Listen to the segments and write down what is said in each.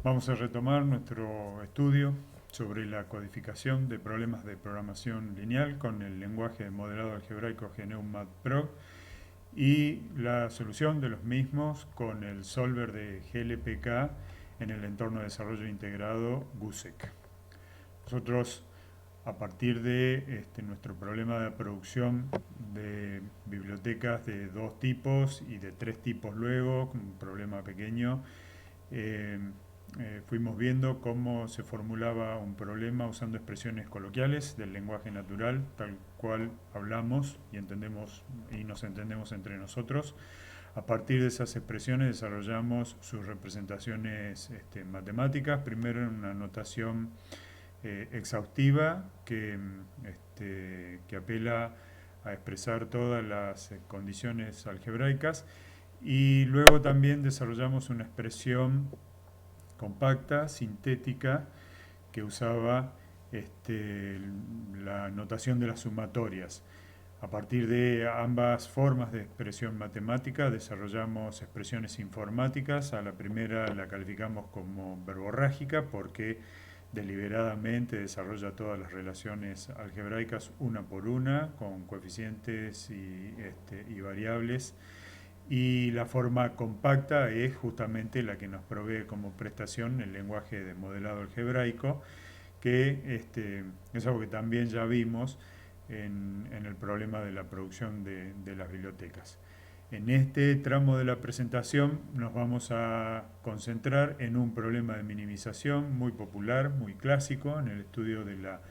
Vamos a retomar nuestro estudio sobre la codificación de problemas de programación lineal con el lenguaje de modelado algebraico GNU MATPROG y la solución de los mismos con el solver de GLPK en el entorno de desarrollo integrado GUSEC. Nosotros, a partir de nuestro problema de producción de bibliotecas de dos tipos y de tres tipos luego, un problema pequeño, eh, fuimos viendo cómo se formulaba un problema usando expresiones coloquiales del lenguaje natural, tal cual hablamos y entendemos y nos entendemos entre nosotros. A partir de esas expresiones desarrollamos sus representaciones matemáticas, primero en una notación exhaustiva que apela a expresar todas las condiciones algebraicas, y luego también desarrollamos una expresión compacta, sintética, que usaba la notación de las sumatorias. A partir de ambas formas de expresión matemática desarrollamos expresiones informáticas. A la primera la calificamos como verborrágica porque deliberadamente desarrolla todas las relaciones algebraicas una por una, con coeficientes y variables. Y la forma compacta es justamente la que nos provee como prestación el lenguaje de modelado algebraico, que es algo que también ya vimos en el problema de la producción de las bibliotecas. En este tramo de la presentación nos vamos a concentrar en un problema de minimización muy popular, muy clásico en el estudio de la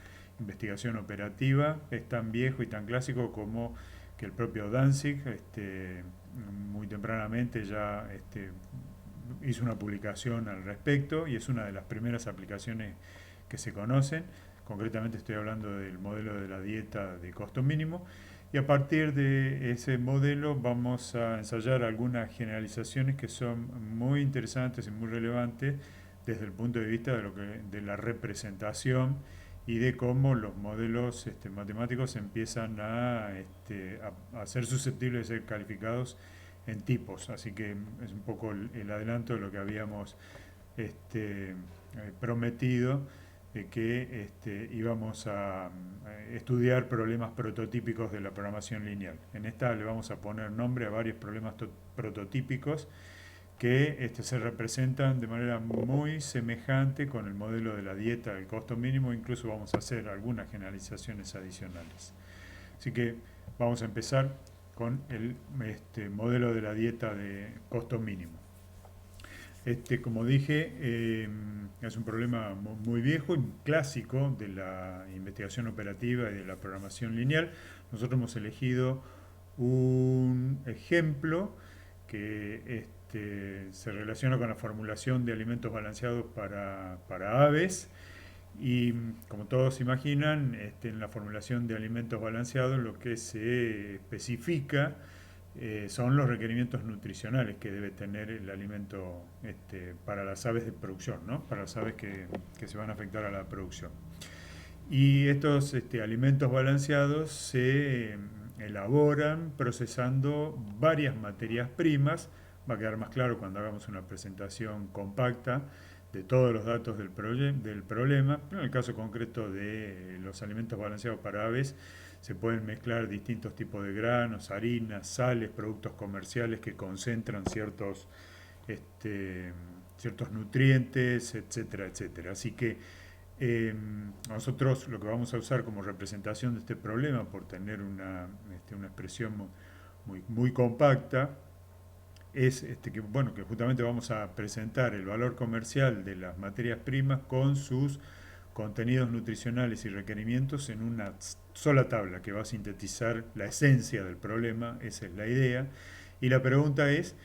investigación operativa. Es tan viejo y tan clásico como que el propio Danzig muy tempranamente ya hizo una publicación al respecto, y es una de las primeras aplicaciones que se conocen. Concretamente estoy hablando del modelo de la dieta de costo mínimo, y a partir de ese modelo vamos a ensayar algunas generalizaciones que son muy interesantes y muy relevantes desde el punto de vista de la representación y de cómo los modelos matemáticos empiezan a ser susceptibles de ser calificados en tipos. Así que es un poco el adelanto de lo que habíamos prometido, de que íbamos a estudiar problemas prototípicos de la programación lineal. En esta le vamos a poner nombre a varios problemas prototípicos que se representan de manera muy semejante con el modelo de la dieta del costo mínimo. Incluso vamos a hacer algunas generalizaciones adicionales. Así que vamos a empezar con el modelo de la dieta de costo mínimo. Como dije, es un problema muy viejo y clásico de la investigación operativa y de la programación lineal. Nosotros hemos elegido un ejemplo que se relaciona con la formulación de alimentos balanceados para aves. Y como todos imaginan, en la formulación de alimentos balanceados lo que se especifica son los requerimientos nutricionales que debe tener el alimento para las aves de producción, ¿no? Para las aves que se van a afectar a la producción. Y estos alimentos balanceados se elaboran procesando varias materias primas. Va a quedar más claro cuando hagamos una presentación compacta de todos los datos del problema. Pero en el caso concreto de los alimentos balanceados para aves, se pueden mezclar distintos tipos de granos, harinas, sales, productos comerciales que concentran ciertos nutrientes, etcétera, etcétera. Así que nosotros lo que vamos a usar como representación de este problema, por tener una expresión muy compacta, es que justamente vamos a presentar el valor comercial de las materias primas con sus contenidos nutricionales y requerimientos en una sola tabla que va a sintetizar la esencia del problema. Esa es la idea. Y la pregunta es: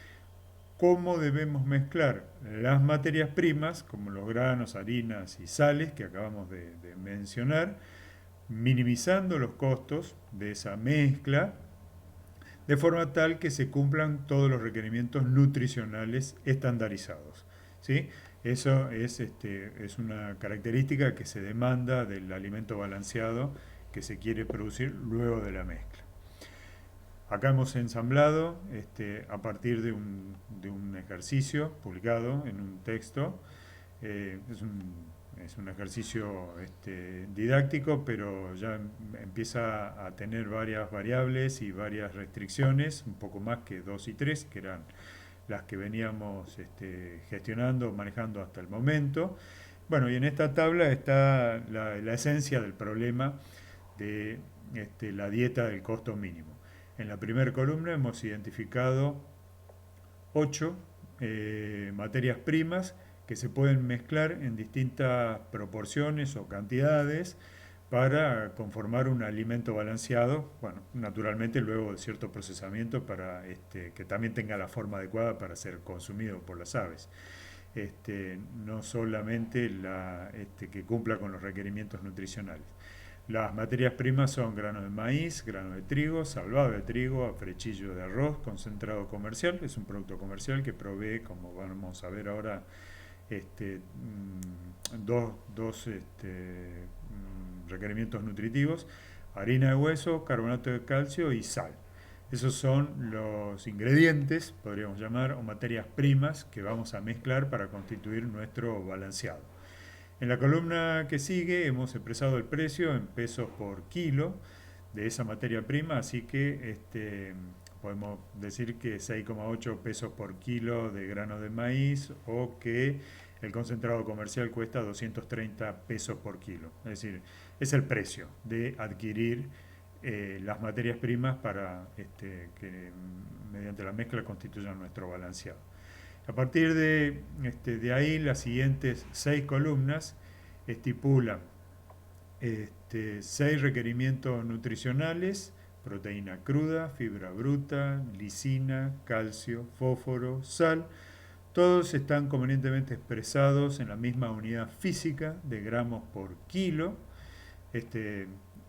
¿cómo debemos mezclar las materias primas, como los granos, harinas y sales que acabamos de mencionar, minimizando los costos de esa mezcla, de forma tal que se cumplan todos los requerimientos nutricionales estandarizados? ¿Sí? Eso es una característica que se demanda del alimento balanceado que se quiere producir luego de la mezcla. Acá hemos ensamblado a partir de un ejercicio publicado en un texto Es un ejercicio didáctico, pero ya empieza a tener varias variables y varias restricciones, un poco más que 2 y 3, que eran las que veníamos gestionando, manejando hasta el momento. Bueno, y en esta tabla está la esencia del problema de la dieta del costo mínimo. En la primera columna hemos identificado 8 materias primas que se pueden mezclar en distintas proporciones o cantidades para conformar un alimento balanceado, bueno, naturalmente luego de cierto procesamiento para que también tenga la forma adecuada para ser consumido por las aves. No solamente que cumpla con los requerimientos nutricionales. Las materias primas son grano de maíz, grano de trigo, salvado de trigo, afrechillo de arroz, concentrado comercial. Es un producto comercial que provee, como vamos a ver ahora, dos requerimientos nutritivos: harina de hueso, carbonato de calcio y sal. Esos son los ingredientes, podríamos llamar, o materias primas que vamos a mezclar para constituir nuestro balanceado. En la columna que sigue hemos expresado el precio en pesos por kilo de esa materia prima, así que podemos decir que 6,8 pesos por kilo de grano de maíz, o que el concentrado comercial cuesta 230 pesos por kilo. Es decir, es el precio de adquirir las materias primas para que mediante la mezcla constituyan nuestro balanceado. A partir de ahí, las siguientes 6 columnas estipulan 6 requerimientos nutricionales: proteína cruda, fibra bruta, lisina, calcio, fósforo, sal. Todos están convenientemente expresados en la misma unidad física de gramos por kilo.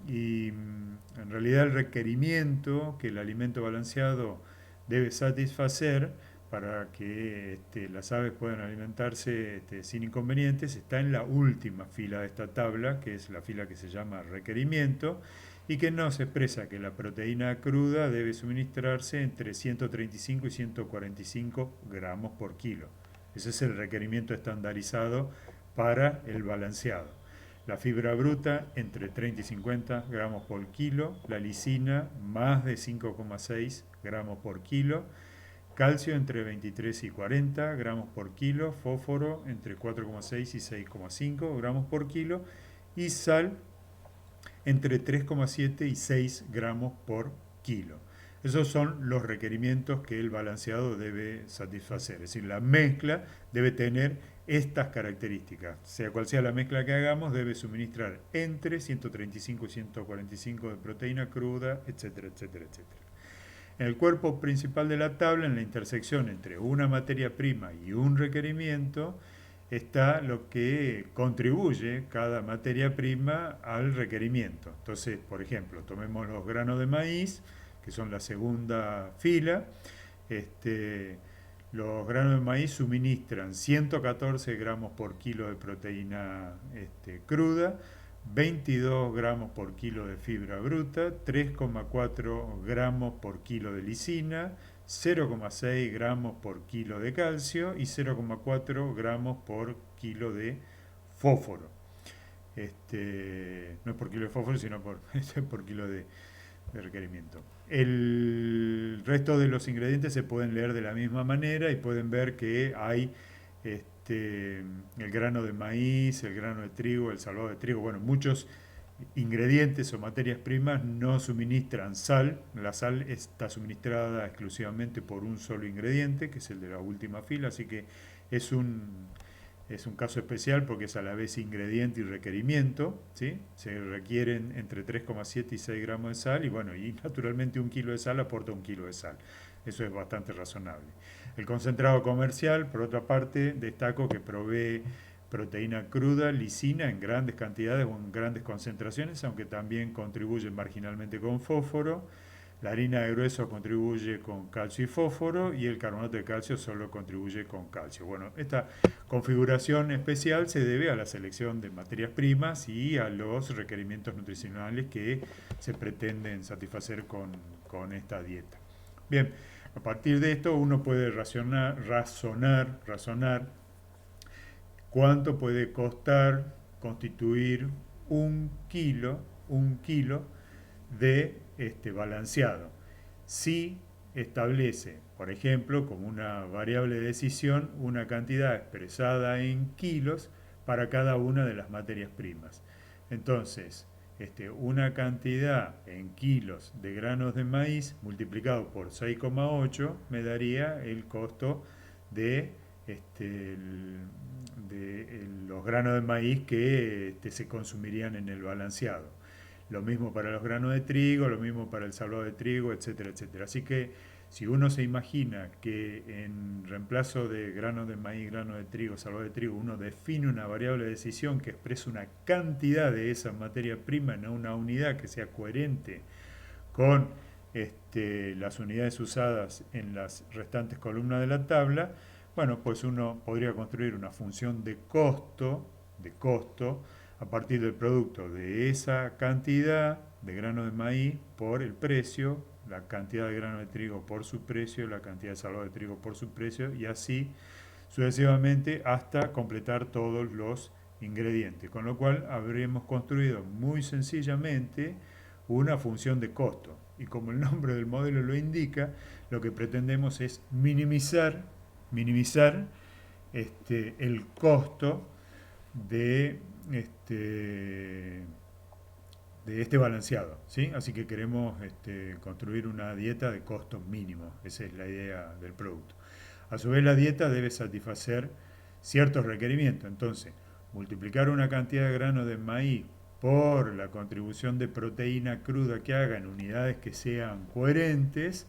Y en realidad el requerimiento que el alimento balanceado debe satisfacer para que las aves puedan alimentarse sin inconvenientes está en la última fila de esta tabla, que es la fila que se llama requerimiento, y que nos expresa que la proteína cruda debe suministrarse entre 135 y 145 gramos por kilo. Ese es el requerimiento estandarizado para el balanceado. La fibra bruta entre 30 y 50 gramos por kilo, la lisina más de 5,6 gramos por kilo, calcio entre 23 y 40 gramos por kilo, fósforo entre 4,6 y 6,5 gramos por kilo, y sal entre 3,7 y 6 gramos por kilo. Esos son los requerimientos que el balanceado debe satisfacer. Es decir, la mezcla debe tener estas características. Sea cual sea la mezcla que hagamos, debe suministrar entre 135 y 145 de proteína cruda, etcétera, etcétera, etcétera. En el cuerpo principal de la tabla, en la intersección entre una materia prima y un requerimiento, está lo que contribuye cada materia prima al requerimiento. Entonces, por ejemplo, tomemos los granos de maíz, que son la segunda fila. Los granos de maíz suministran 114 gramos por kilo de proteína cruda, 22 gramos por kilo de fibra bruta, 3,4 gramos por kilo de lisina, 0,6 gramos por kilo de calcio y 0,4 gramos por kilo de fósforo. No es por kilo de fósforo, sino por kilo de requerimiento. El resto de los ingredientes se pueden leer de la misma manera y pueden ver que hay el grano de maíz, el grano de trigo, el salvado de trigo, bueno, muchos ingredientes o materias primas no suministran sal. La sal está suministrada exclusivamente por un solo ingrediente, que es el de la última fila, así que es un caso especial porque es a la vez ingrediente y requerimiento, ¿sí? Se requieren entre 3,7 y 6 gramos de sal, y bueno, y naturalmente un kilo de sal aporta un kilo de sal. Eso es bastante razonable. El concentrado comercial, por otra parte, destaco que provee proteína cruda, lisina en grandes cantidades o en grandes concentraciones, aunque también contribuye marginalmente con fósforo. La harina de grueso contribuye con calcio y fósforo, y el carbonato de calcio solo contribuye con calcio. Bueno, esta configuración especial se debe a la selección de materias primas y a los requerimientos nutricionales que se pretenden satisfacer con esta dieta. Bien, a partir de esto uno puede razonar cuánto puede costar constituir un kilo de balanceado. Si establece, por ejemplo, como una variable de decisión, una cantidad expresada en kilos para cada una de las materias primas. Entonces, una cantidad en kilos de granos de maíz multiplicado por 6,8 me daría el costo de, los granos de maíz que se consumirían en el balanceado. Lo mismo para los granos de trigo, lo mismo para el salvado de trigo, etcétera, etcétera. Así que si uno se imagina que en reemplazo de granos de maíz, granos de trigo, salvado de trigo, uno define una variable de decisión que expresa una cantidad de esa materia prima en una unidad que sea coherente con las unidades usadas en las restantes columnas de la tabla, bueno, pues uno podría construir una función de costo a partir del producto de esa cantidad de grano de maíz por el precio, la cantidad de grano de trigo por su precio, la cantidad de salvado de trigo por su precio, y así sucesivamente hasta completar todos los ingredientes. Con lo cual habríamos construido muy sencillamente una función de costo. Y como el nombre del modelo lo indica, lo que pretendemos es minimizar el costo de este balanceado, ¿sí? Así que queremos construir una dieta de costos mínimos, esa es la idea del producto. A su vez, la dieta debe satisfacer ciertos requerimientos. Entonces, multiplicar una cantidad de granos de maíz por la contribución de proteína cruda que haga en unidades que sean coherentes,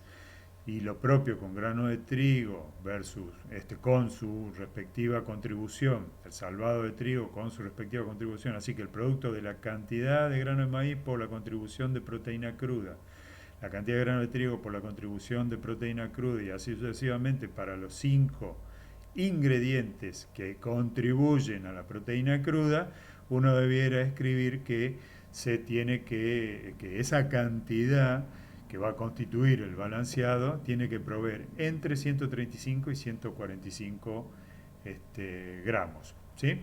y lo propio con grano de trigo versus con su respectiva contribución, el salvado de trigo con su respectiva contribución, así que el producto de la cantidad de grano de maíz por la contribución de proteína cruda, la cantidad de grano de trigo por la contribución de proteína cruda y así sucesivamente para los 5 ingredientes que contribuyen a la proteína cruda, uno debiera escribir que se tiene que esa cantidad que va a constituir el balanceado tiene que proveer entre 135 y 145 gramos, ¿sí?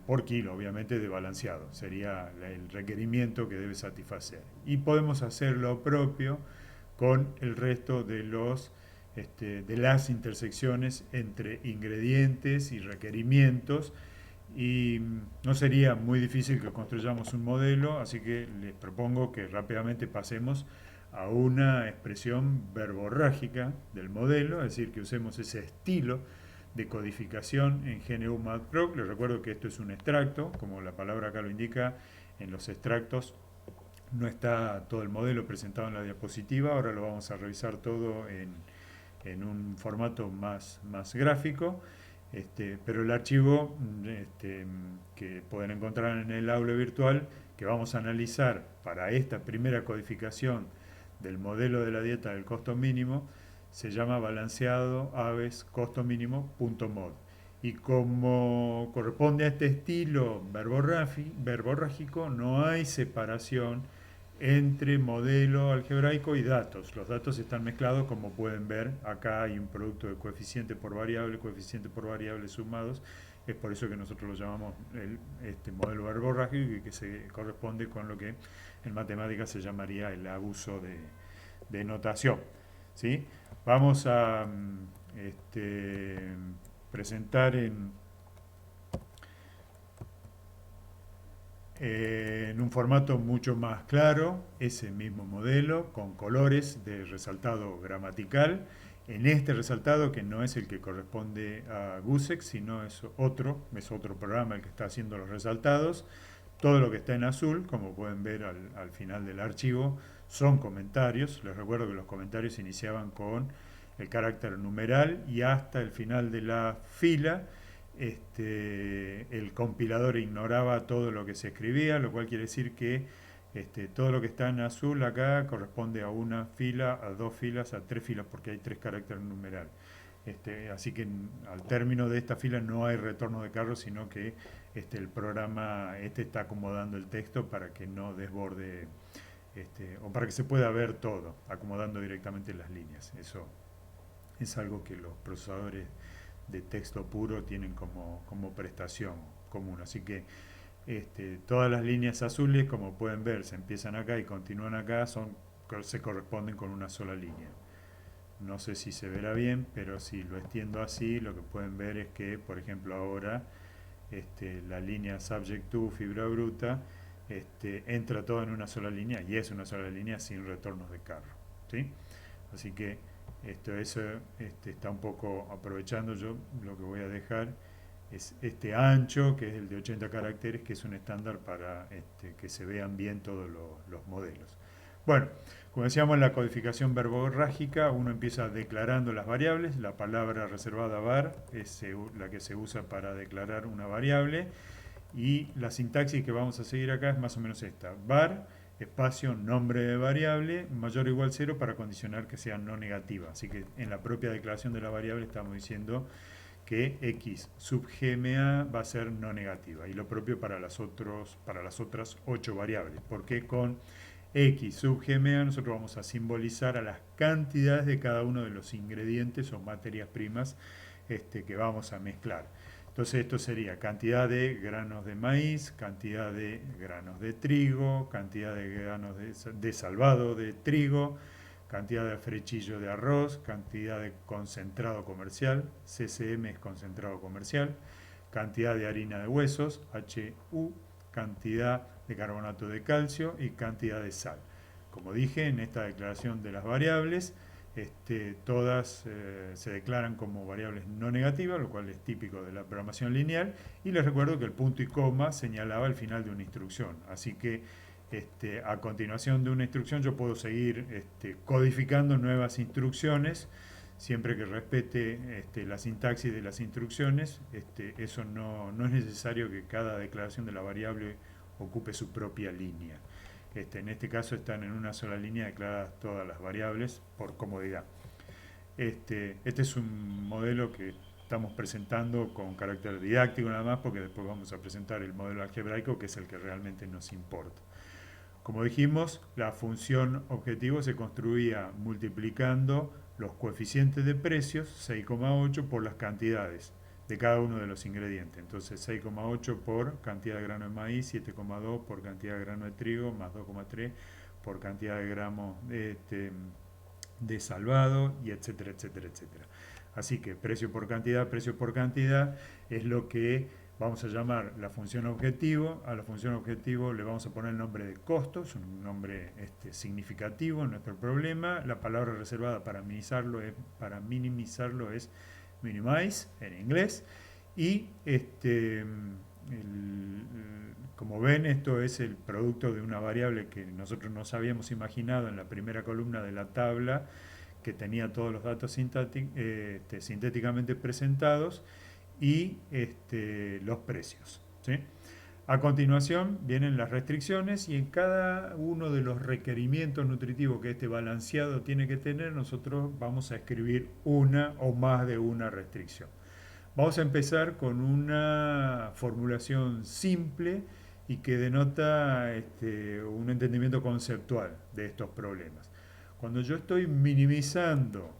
Por kilo, obviamente, de balanceado. Sería el requerimiento que debe satisfacer. Y podemos hacer lo propio con el resto de las intersecciones entre ingredientes y requerimientos. Y no sería muy difícil que construyamos un modelo, así que les propongo que rápidamente pasemos a una expresión verborrágica del modelo, es decir, que usemos ese estilo de codificación en GNU Matplotlib. Les recuerdo que esto es un extracto, como la palabra acá lo indica, en los extractos no está todo el modelo presentado en la diapositiva, ahora lo vamos a revisar todo en un formato más gráfico. Pero el archivo que pueden encontrar en el aula virtual que vamos a analizar para esta primera codificación del modelo de la dieta del costo mínimo se llama balanceado aves costo mínimo.mod, y como corresponde a este estilo verborrágico no hay separación entre modelo algebraico y datos. Los datos están mezclados, como pueden ver. Acá hay un producto de coeficiente por variable sumados. Es por eso que nosotros lo llamamos este modelo verborrágico y que se corresponde con lo que en matemáticas se llamaría el abuso de notación, ¿sí? Vamos a presentar en un formato mucho más claro ese mismo modelo con colores de resaltado gramatical. En este resaltado, que no es el que corresponde a Gusex, sino es otro programa el que está haciendo los resaltados. Todo lo que está en azul, como pueden ver al final del archivo, son comentarios. Les recuerdo que los comentarios iniciaban con el carácter numeral y hasta el final de la fila el compilador ignoraba todo lo que se escribía, lo cual quiere decir que todo lo que está en azul acá corresponde a una fila, a 2 filas, a 3 filas, porque hay 3 caracteres numerales. Así que al término de esta fila no hay retorno de carro, sino que el programa está acomodando el texto para que no desborde, o para que se pueda ver todo, acomodando directamente las líneas. Eso es algo que los procesadores de texto puro tienen como prestación común. Así que todas las líneas azules, como pueden ver, se empiezan acá y continúan acá, se corresponden con una sola línea. No sé si se verá bien, pero si lo extiendo así, lo que pueden ver es que, por ejemplo, ahora la línea subject to fibra bruta entra todo en una sola línea y es una sola línea sin retornos de carro, ¿sí? Así que eso está un poco aprovechando. Yo lo que voy a dejar es este ancho, que es el de 80 caracteres, que es un estándar para que se vean bien todos los modelos. Bueno, como decíamos, en la codificación verborrágica uno empieza declarando las variables. La palabra reservada var es la que se usa para declarar una variable, y la sintaxis que vamos a seguir acá es más o menos esta: var, espacio, nombre de variable, mayor o igual 0 para condicionar que sea no negativa. Así que en la propia declaración de la variable estamos diciendo que x sub gma va a ser no negativa, y lo propio para las otras 8 variables, porque con x sub gma nosotros vamos a simbolizar a las cantidades de cada uno de los ingredientes o materias primas que vamos a mezclar. Entonces esto sería cantidad de granos de maíz, cantidad de granos de trigo, cantidad de granos de salvado de trigo, cantidad de frechillo de arroz, cantidad de concentrado comercial, CCM es concentrado comercial, cantidad de harina de huesos, HU, cantidad de carbonato de calcio y cantidad de sal. Como dije, en esta declaración de las variables, todas se declaran como variables no negativas, lo cual es típico de la programación lineal, y les recuerdo que el punto y coma señalaba el final de una instrucción, así que a continuación de una instrucción yo puedo seguir codificando nuevas instrucciones siempre que respete la sintaxis de las instrucciones. Eso no es necesario que cada declaración de la variable ocupe su propia línea. En este caso están en una sola línea declaradas todas las variables por comodidad. Este es un modelo que estamos presentando con carácter didáctico nada más, porque después vamos a presentar el modelo algebraico, que es el que realmente nos importa. Como dijimos, la función objetivo se construía multiplicando los coeficientes de precios, 6,8, por las cantidades de cada uno de los ingredientes. Entonces 6,8 por cantidad de grano de maíz, 7,2 por cantidad de grano de trigo, más 2,3 por cantidad de gramos de salvado, y etcétera, etcétera, etcétera. Así que precio por cantidad es lo que vamos a llamar la función objetivo. A la función objetivo le vamos a poner el nombre de costo, es un nombre significativo en nuestro problema. La palabra reservada para minimizarlo es minimize en inglés. Y como ven, esto es el producto de una variable que nosotros nos habíamos imaginado en la primera columna de la tabla, que tenía todos los datos sintéticamente presentados, y los precios, ¿sí? A continuación vienen las restricciones, y en cada uno de los requerimientos nutritivos que este balanceado tiene que tener, nosotros vamos a escribir una o más de una restricción. Vamos a empezar con una formulación simple y que denota un entendimiento conceptual de estos problemas. Cuando yo estoy minimizando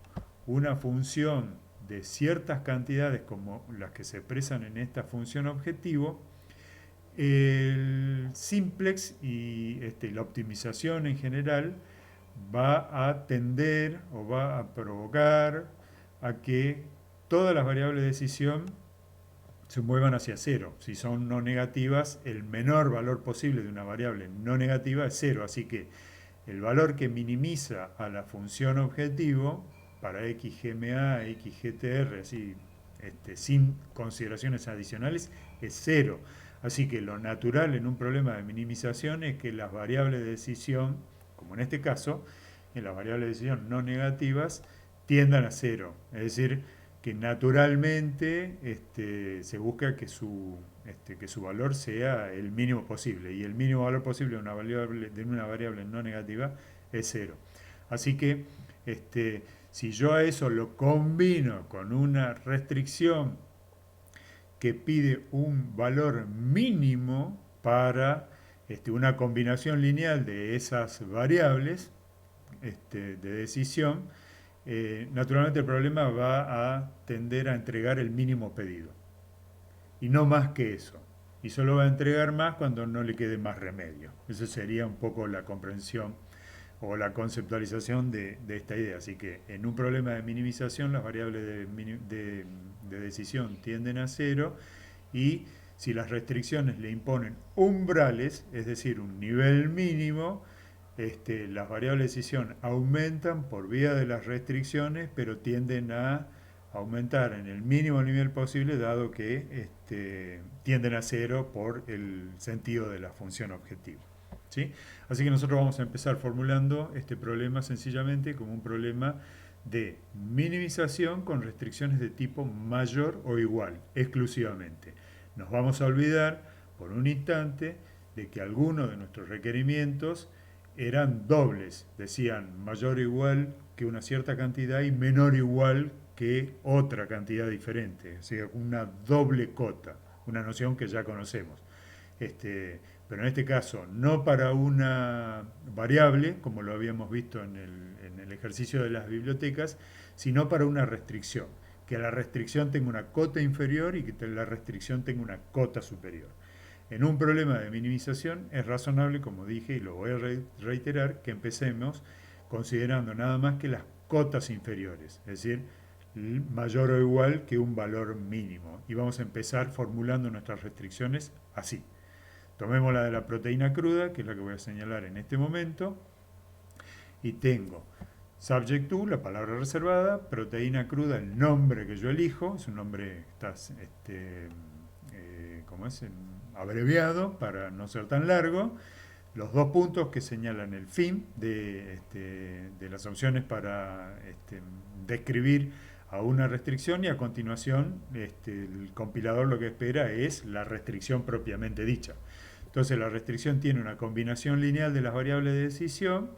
una función de ciertas cantidades como las que se expresan en esta función objetivo, el simplex y la optimización en general va a tender o va a provocar a que todas las variables de decisión se muevan hacia cero. Si son no negativas, el menor valor posible de una variable no negativa es cero. Así que el valor que minimiza a la función objetivo para xgma, xgtr, así, sin consideraciones adicionales, es cero. Así que lo natural en un problema de minimización es que las variables de decisión, como en este caso, en las variables de decisión no negativas, tiendan a cero. Es decir, que naturalmente se busca que su valor sea el mínimo posible, y el mínimo valor posible de una variable no negativa es cero. Así que si yo a eso lo combino con una restricción que pide un valor mínimo para una combinación lineal de esas variables de decisión, naturalmente el problema va a tender a entregar el mínimo pedido y no más que eso. Y solo va a entregar más cuando no le quede más remedio. Esa sería un poco la comprensión o la conceptualización de esta idea. Así que en un problema de minimización las variables de decisión tienden a cero y si las restricciones le imponen umbrales, es decir, un nivel mínimo, las variables de decisión aumentan por vía de las restricciones, pero tienden a aumentar en el mínimo nivel posible, dado que tienden a cero por el sentido de la función objetivo. ¿Sí? Así que nosotros vamos a empezar formulando este problema sencillamente como un problema de minimización con restricciones de tipo mayor o igual, exclusivamente. Nos vamos a olvidar por un instante de que algunos de nuestros requerimientos eran dobles, decían mayor o igual que una cierta cantidad y menor o igual que otra cantidad diferente, o sea, una doble cota, una noción que ya conocemos. Pero en este caso, no para una variable, como lo habíamos visto en el ejercicio de las bibliotecas, sino para una restricción. Que la restricción tenga una cota inferior y que la restricción tenga una cota superior. En un problema de minimización es razonable, como dije y lo voy a reiterar, que empecemos considerando nada más que las cotas inferiores, es decir, mayor o igual que un valor mínimo. Y vamos a empezar formulando nuestras restricciones así. Tomemos la de la proteína cruda, que es la que voy a señalar en este momento, y tengo subject to, la palabra reservada, proteína cruda, el nombre que yo elijo, es un nombre que está ¿cómo es? Abreviado para no ser tan largo, los dos puntos que señalan el fin de las opciones para describir a una restricción y a continuación el compilador lo que espera es la restricción propiamente dicha. Entonces la restricción tiene una combinación lineal de las variables de decisión,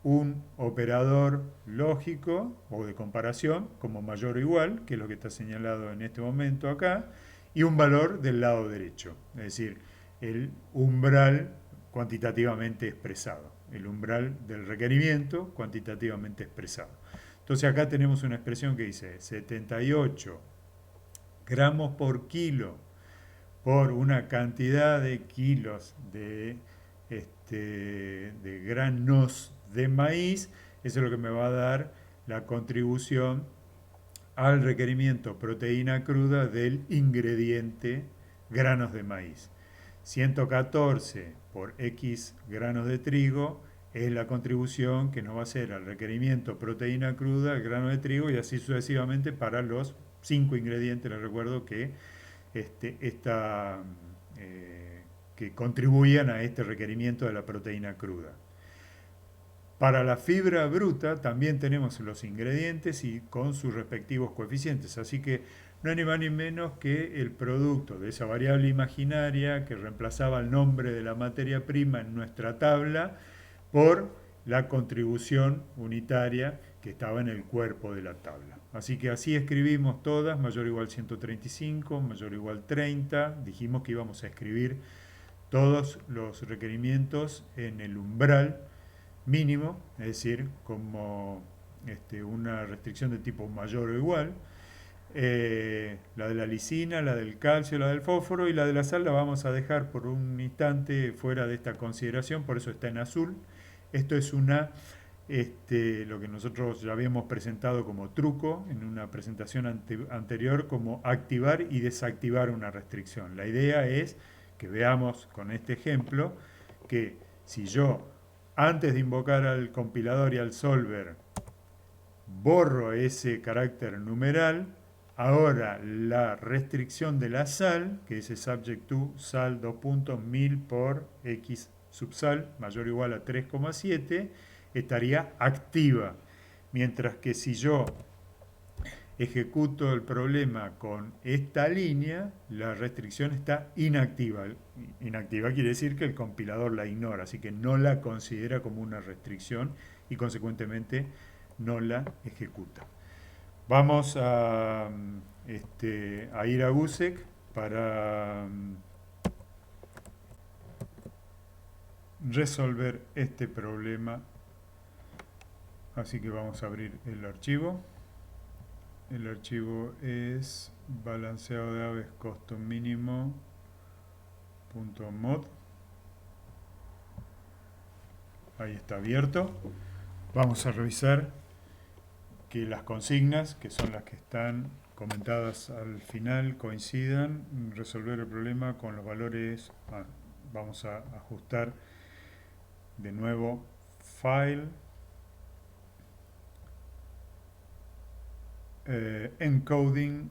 un operador lógico o de comparación como mayor o igual, que es lo que está señalado en este momento acá, y un valor del lado derecho, es decir, el umbral cuantitativamente expresado, el umbral del requerimiento cuantitativamente expresado. Entonces acá tenemos una expresión que dice 78 gramos por kilo por una cantidad de kilos de granos de maíz, eso es lo que me va a dar la contribución al requerimiento proteína cruda del ingrediente granos de maíz. 114 por X granos de trigo es la contribución que nos va a hacer al requerimiento proteína cruda, grano de trigo y así sucesivamente para los 5 ingredientes. Les recuerdo que que contribuyan a este requerimiento de la proteína cruda. Para la fibra bruta también tenemos los ingredientes y con sus respectivos coeficientes, así que no hay ni más ni menos que el producto de esa variable imaginaria que reemplazaba el nombre de la materia prima en nuestra tabla por la contribución unitaria que estaba en el cuerpo de la tabla. Así que así escribimos todas, mayor o igual 135, mayor o igual 30, dijimos que íbamos a escribir todos los requerimientos en el umbral mínimo, es decir, como una restricción de tipo mayor o igual. La de la lisina, la del calcio, la del fósforo y la de la sal la vamos a dejar por un instante fuera de esta consideración, por eso está en azul. Esto es lo que nosotros ya habíamos presentado como truco en una presentación anterior, como activar y desactivar una restricción. La idea es que veamos con este ejemplo que si yo antes de invocar al compilador y al solver borro ese carácter numeral, ahora la restricción de la sal, que es subject to sal 1000 por x subsal mayor o igual a 3,7, estaría activa. Mientras que si yo ejecuto el problema con esta línea, la restricción está inactiva. Inactiva quiere decir que el compilador la ignora, así que no la considera como una restricción y consecuentemente no la ejecuta. Vamos a ir a GUSEC para resolver este problema Así que vamos a abrir el archivo. El archivo es balanceado de aves costo mínimo.mod. Ahí está abierto. Vamos a revisar que las consignas, que son las que están comentadas al final, coincidan. Resolver el problema con los valores. Vamos a ajustar de nuevo File, Encoding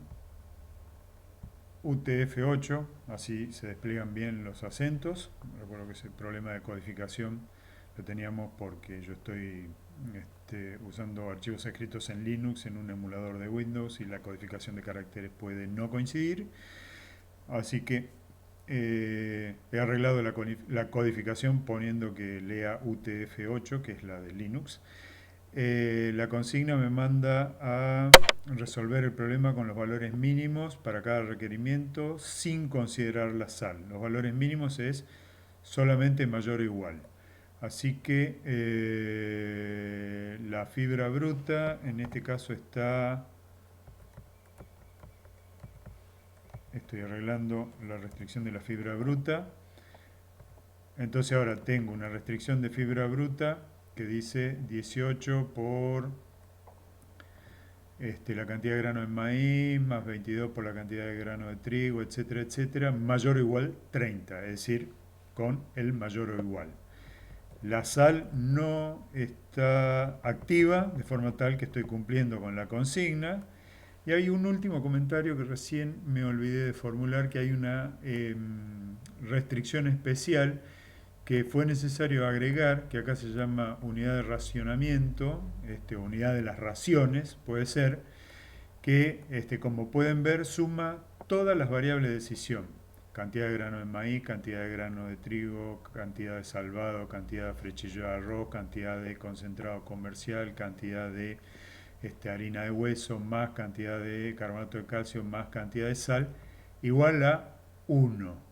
UTF-8, así se despliegan bien los acentos. Recuerdo que ese problema de codificación lo teníamos porque yo estoy usando archivos escritos en Linux en un emulador de Windows y la codificación de caracteres puede no coincidir. Así que he arreglado la codificación poniendo que lea UTF-8, que es la de Linux. La consigna me manda a resolver el problema con los valores mínimos para cada requerimiento sin considerar la sal. Los valores mínimos es solamente mayor o igual. Así que la fibra bruta en este caso está... Estoy arreglando la restricción de la fibra bruta. Entonces ahora tengo una restricción de fibra bruta que dice 18 por la cantidad de grano de maíz, más 22 por la cantidad de grano de trigo, etcétera, etcétera, mayor o igual 30, es decir, con el mayor o igual. La sal no está activa, de forma tal que estoy cumpliendo con la consigna. Y hay un último comentario que recién me olvidé de formular, que hay una restricción especial que fue necesario agregar, que acá se llama unidad de racionamiento, unidad de las raciones, puede ser, que como pueden ver suma todas las variables de decisión. Cantidad de grano de maíz, cantidad de grano de trigo, cantidad de salvado, cantidad de frechillo de arroz, cantidad de concentrado comercial, cantidad de harina de hueso, más cantidad de carbonato de calcio, más cantidad de sal, igual a 1.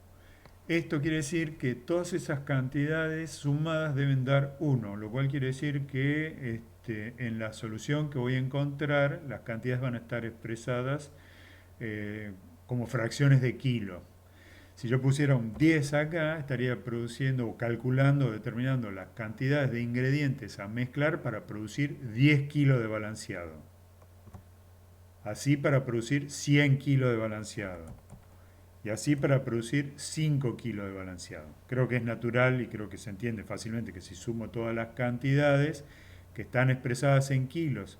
Esto quiere decir que todas esas cantidades sumadas deben dar 1, lo cual quiere decir que en la solución que voy a encontrar las cantidades van a estar expresadas como fracciones de kilo. Si yo pusiera un 10 acá, estaría produciendo o calculando o determinando las cantidades de ingredientes a mezclar para producir 10 kilos de balanceado. Así para producir 100 kilos de balanceado. Y así para producir 5 kilos de balanceado. Creo que es natural y creo que se entiende fácilmente que si sumo todas las cantidades que están expresadas en kilos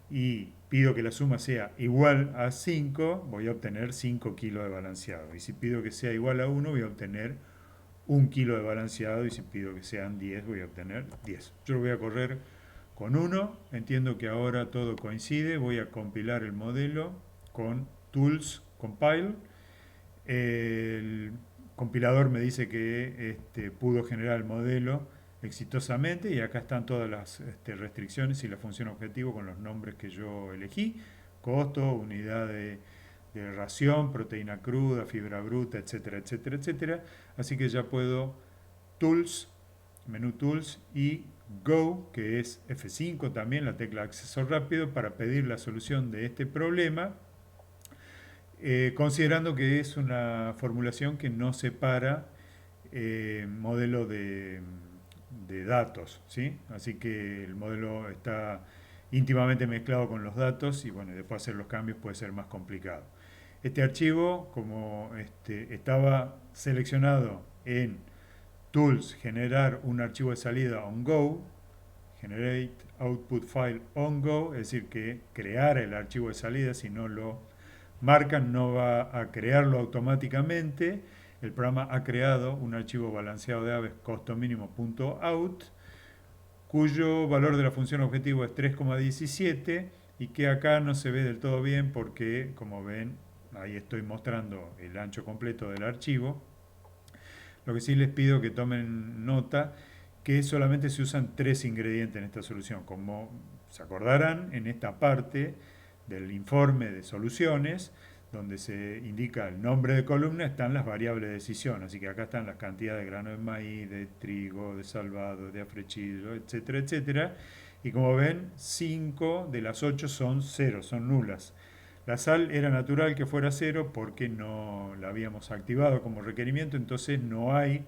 y pido que la suma sea igual a 5, voy a obtener 5 kilos de balanceado. Y si pido que sea igual a 1, voy a obtener 1 kilo de balanceado. Y si pido que sean 10, voy a obtener 10. Yo lo voy a correr con 1. Entiendo que ahora todo coincide. Voy a compilar el modelo con Tools Compile. El compilador me dice que pudo generar el modelo exitosamente y acá están todas las restricciones y la función objetivo con los nombres que yo elegí: costo, unidad de ración, proteína cruda, fibra bruta, etcétera, etcétera, etcétera. Así que ya puedo Tools, menú Tools y Go, que es F5 también, la tecla de acceso rápido, para pedir la solución de este problema, considerando que es una formulación que no separa modelo de datos, ¿sí? Así que el modelo está íntimamente mezclado con los datos y bueno, después hacer los cambios puede ser más complicado. Este archivo, como estaba seleccionado en Tools, generar un archivo de salida on Go, Generate Output File on Go, es decir, que crear el archivo de salida, si no lo marcan, no va a crearlo automáticamente. El programa ha creado un archivo balanceado de aves costo-mínimo.out, cuyo valor de la función objetivo es 3,17 y que acá no se ve del todo bien porque, como ven, ahí estoy mostrando el ancho completo del archivo. Lo que sí les pido que tomen nota que solamente se usan 3 ingredientes en esta solución. Como se acordarán, en esta parte del informe de soluciones, donde se indica el nombre de columna, están las variables de decisión. Así que acá están las cantidades de grano de maíz, de trigo, de salvado, de afrechillo, etcétera, etcétera. Y como ven, 5 de las 8 son cero, son nulas. La sal era natural que fuera cero porque no la habíamos activado como requerimiento, entonces no hay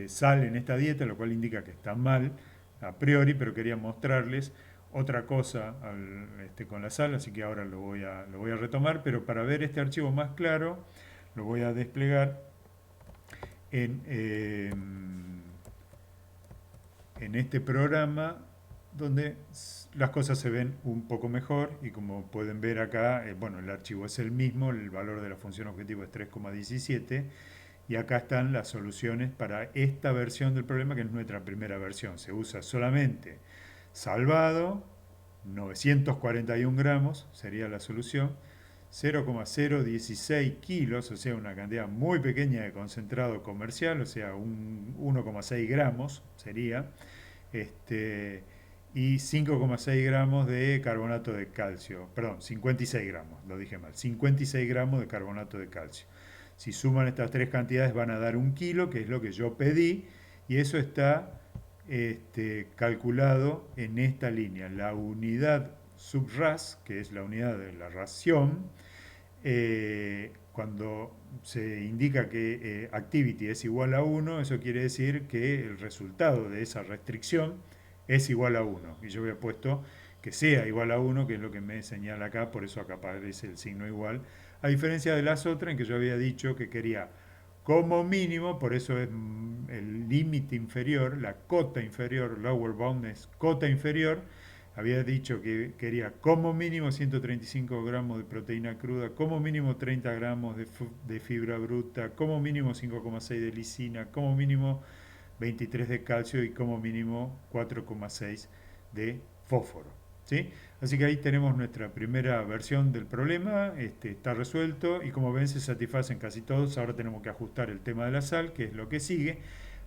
sal en esta dieta, lo cual indica que está mal a priori, pero quería mostrarles otra cosa con la sal, así que ahora lo voy a retomar, pero para ver este archivo más claro, lo voy a desplegar en, en este programa donde las cosas se ven un poco mejor y como pueden ver acá, bueno, el archivo es el mismo, el valor de la función objetivo es 3,17 y acá están las soluciones para esta versión del problema que es nuestra primera versión. Se usa solamente salvado, 941 gramos sería la solución, 0,016 kilos, o sea, una cantidad muy pequeña de concentrado comercial, o sea, 1,6 gramos sería, este, y 5,6 gramos de carbonato de calcio, perdón, 56 gramos, lo dije mal, 56 gramos de carbonato de calcio. Si suman estas tres cantidades van a dar 1 kilo, que es lo que yo pedí, y eso está calculado en esta línea. La unidad subras, que es la unidad de la ración, cuando se indica que activity es igual a 1, eso quiere decir que el resultado de esa restricción es igual a 1. Y yo había puesto que sea igual a 1, que es lo que me señala acá, por eso acá aparece el signo igual, a diferencia de las otras en que yo había dicho que quería como mínimo, por eso es el límite inferior, la cota inferior, lower bound es cota inferior, había dicho que quería como mínimo 135 gramos de proteína cruda, como mínimo 30 gramos de fibra bruta, como mínimo 5,6 de lisina, como mínimo 23 de calcio y como mínimo 4,6 de fósforo. ¿Sí? Así que ahí tenemos nuestra primera versión del problema, está resuelto y como ven se satisfacen casi todos. Ahora tenemos que ajustar el tema de la sal, que es lo que sigue,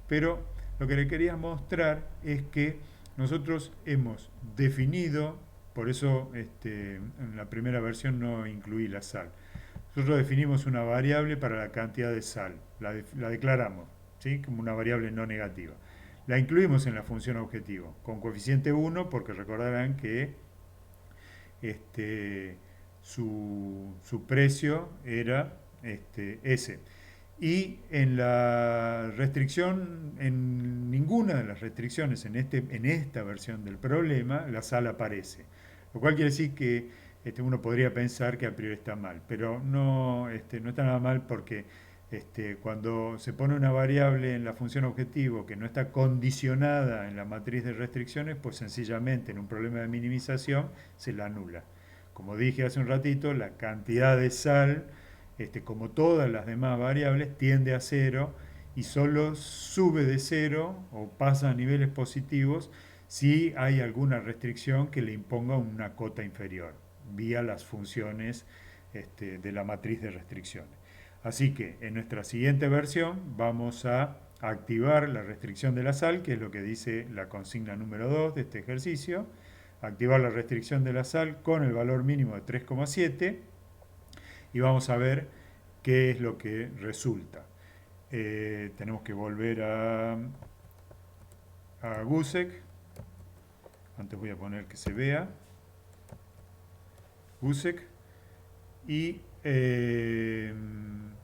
pero lo que le quería mostrar es que nosotros hemos definido, por eso en la primera versión no incluí la sal. Nosotros definimos una variable para la cantidad de sal, la declaramos, ¿sí? Como una variable no negativa. La incluimos en la función objetivo, con coeficiente 1, porque recordarán que su precio era S. Y en la restricción, en ninguna de las restricciones en esta versión del problema, la sal aparece. Lo cual quiere decir que uno podría pensar que a priori está mal, pero no, no está nada mal porque cuando se pone una variable en la función objetivo que no está condicionada en la matriz de restricciones, pues sencillamente en un problema de minimización se la anula. Como dije hace un ratito, la cantidad de sal, como todas las demás variables, tiende a cero y solo sube de cero o pasa a niveles positivos si hay alguna restricción que le imponga una cota inferior, vía las funciones de la matriz de restricciones. Así que en nuestra siguiente versión vamos a activar la restricción de la sal, que es lo que dice la consigna número 2 de este ejercicio. Activar la restricción de la sal con el valor mínimo de 3,7 y vamos a ver qué es lo que resulta. Tenemos que volver a GUSEC. Antes voy a poner que se vea. GUSEC. Y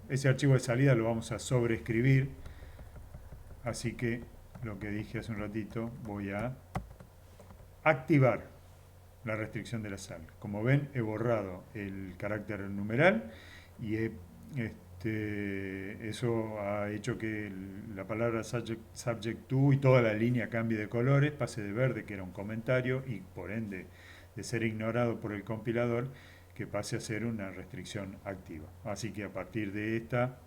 ese archivo de salida lo vamos a sobreescribir. Así que lo que dije hace un ratito, voy a activar la restricción de la sal. Como ven, he borrado el carácter numeral y eso ha hecho que la palabra subject to y toda la línea cambie de colores, pase de verde, que era un comentario, y por ende de ser ignorado por el compilador, que pase a ser una restricción activa. Así que a partir de esta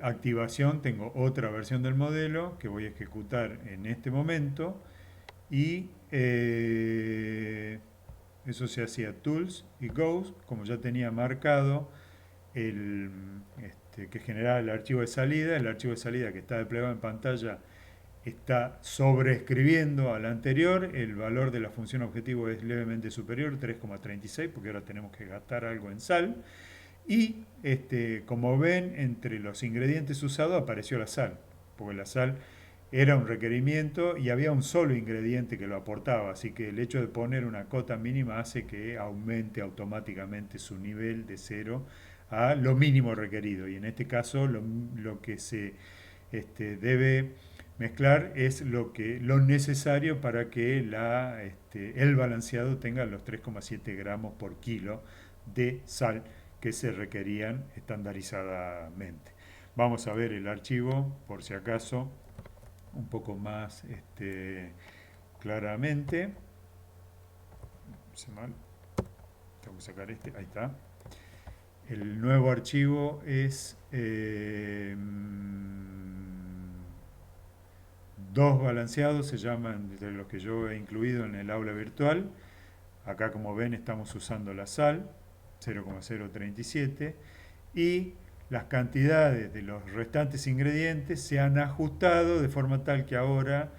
activación tengo otra versión del modelo que voy a ejecutar en este momento y eso se hacía tools y goes, como ya tenía marcado que generaba el archivo de salida que está desplegado en pantalla está sobreescribiendo al anterior, el valor de la función objetivo es levemente superior, 3,36, porque ahora tenemos que gastar algo en sal, y como ven, entre los ingredientes usados apareció la sal, porque la sal era un requerimiento y había un solo ingrediente que lo aportaba, así que el hecho de poner una cota mínima hace que aumente automáticamente su nivel de cero a lo mínimo requerido. Y en este caso lo que se debe mezclar es lo necesario para que el balanceado tenga los 3,7 gramos por kilo de sal que se requerían estandarizadamente. Vamos a ver el archivo por si acaso un poco más claramente. Tengo que sacar ahí está. El nuevo archivo es 2 balanceados, se llaman de los que yo he incluido en el aula virtual. Acá, como ven, estamos usando la sal, 0,037, y las cantidades de los restantes ingredientes se han ajustado de forma tal que ahora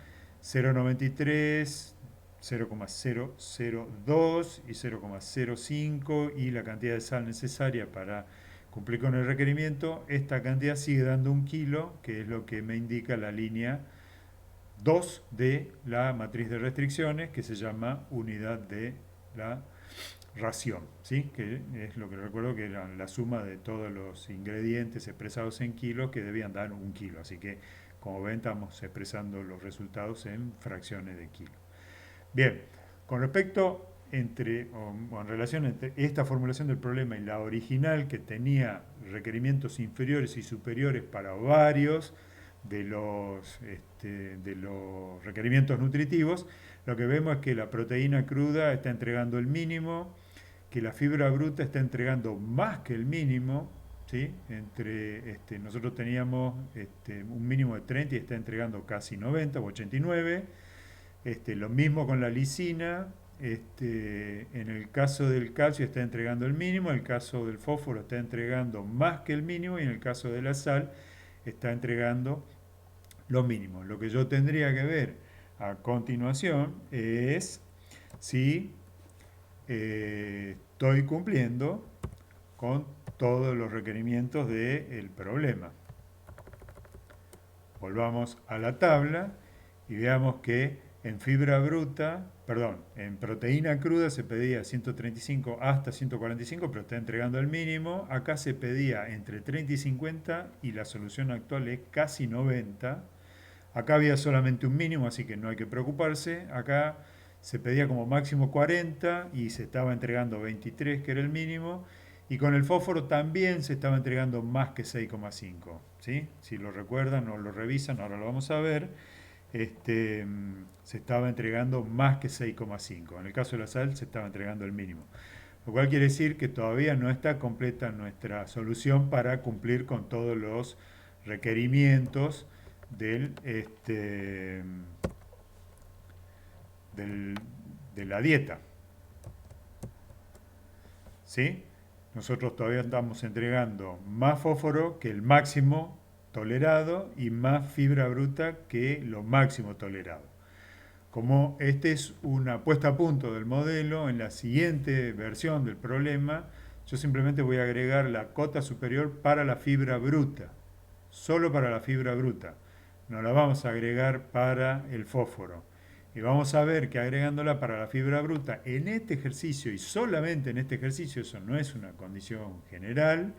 0,93, 0,002 y 0,05 y la cantidad de sal necesaria para cumplir con el requerimiento, esta cantidad sigue dando 1 kilo, que es lo que me indica la línea 2 de la matriz de restricciones, que se llama unidad de la ración, ¿sí? Que es lo que recuerdo que era la suma de todos los ingredientes expresados en kilos que debían dar 1 kilo. Así que, como ven, estamos expresando los resultados en fracciones de kilo. Bien, con respecto o en relación entre esta formulación del problema y la original, que tenía requerimientos inferiores y superiores para varios de los requerimientos nutritivos, lo que vemos es que la proteína cruda está entregando el mínimo, que la fibra bruta está entregando más que el mínimo, ¿sí? Nosotros teníamos un mínimo de 30 y está entregando casi 90 o 89. Lo mismo con la lisina. En el caso del calcio está entregando el mínimo, en el caso del fósforo está entregando más que el mínimo y en el caso de la sal está entregando lo mínimo. Lo que yo tendría que ver a continuación es si estoy cumpliendo con todos los requerimientos del problema. Volvamos a la tabla y veamos que en fibra bruta, perdón, en proteína cruda se pedía 135 hasta 145, pero está entregando el mínimo. Acá se pedía entre 30 y 50 y la solución actual es casi 90. Acá había solamente un mínimo, así que no hay que preocuparse. Acá se pedía como máximo 40 y se estaba entregando 23, que era el mínimo. Y con el fósforo también se estaba entregando más que 6,5. ¿Sí? Si lo recuerdan o lo revisan, ahora lo vamos a ver. Se estaba entregando más que 6,5. En el caso de la sal se estaba entregando el mínimo. Lo cual quiere decir que todavía no está completa nuestra solución para cumplir con todos los requerimientos de la dieta. ¿Sí? Nosotros todavía estamos entregando más fósforo que el máximo tolerado y más fibra bruta que lo máximo tolerado. Como este es una puesta a punto del modelo, en la siguiente versión del problema, yo simplemente voy a agregar la cota superior para la fibra bruta, solo para la fibra bruta. No la vamos a agregar para el fósforo. Y vamos a ver que agregándola para la fibra bruta en este ejercicio y solamente en este ejercicio, eso no es una condición general,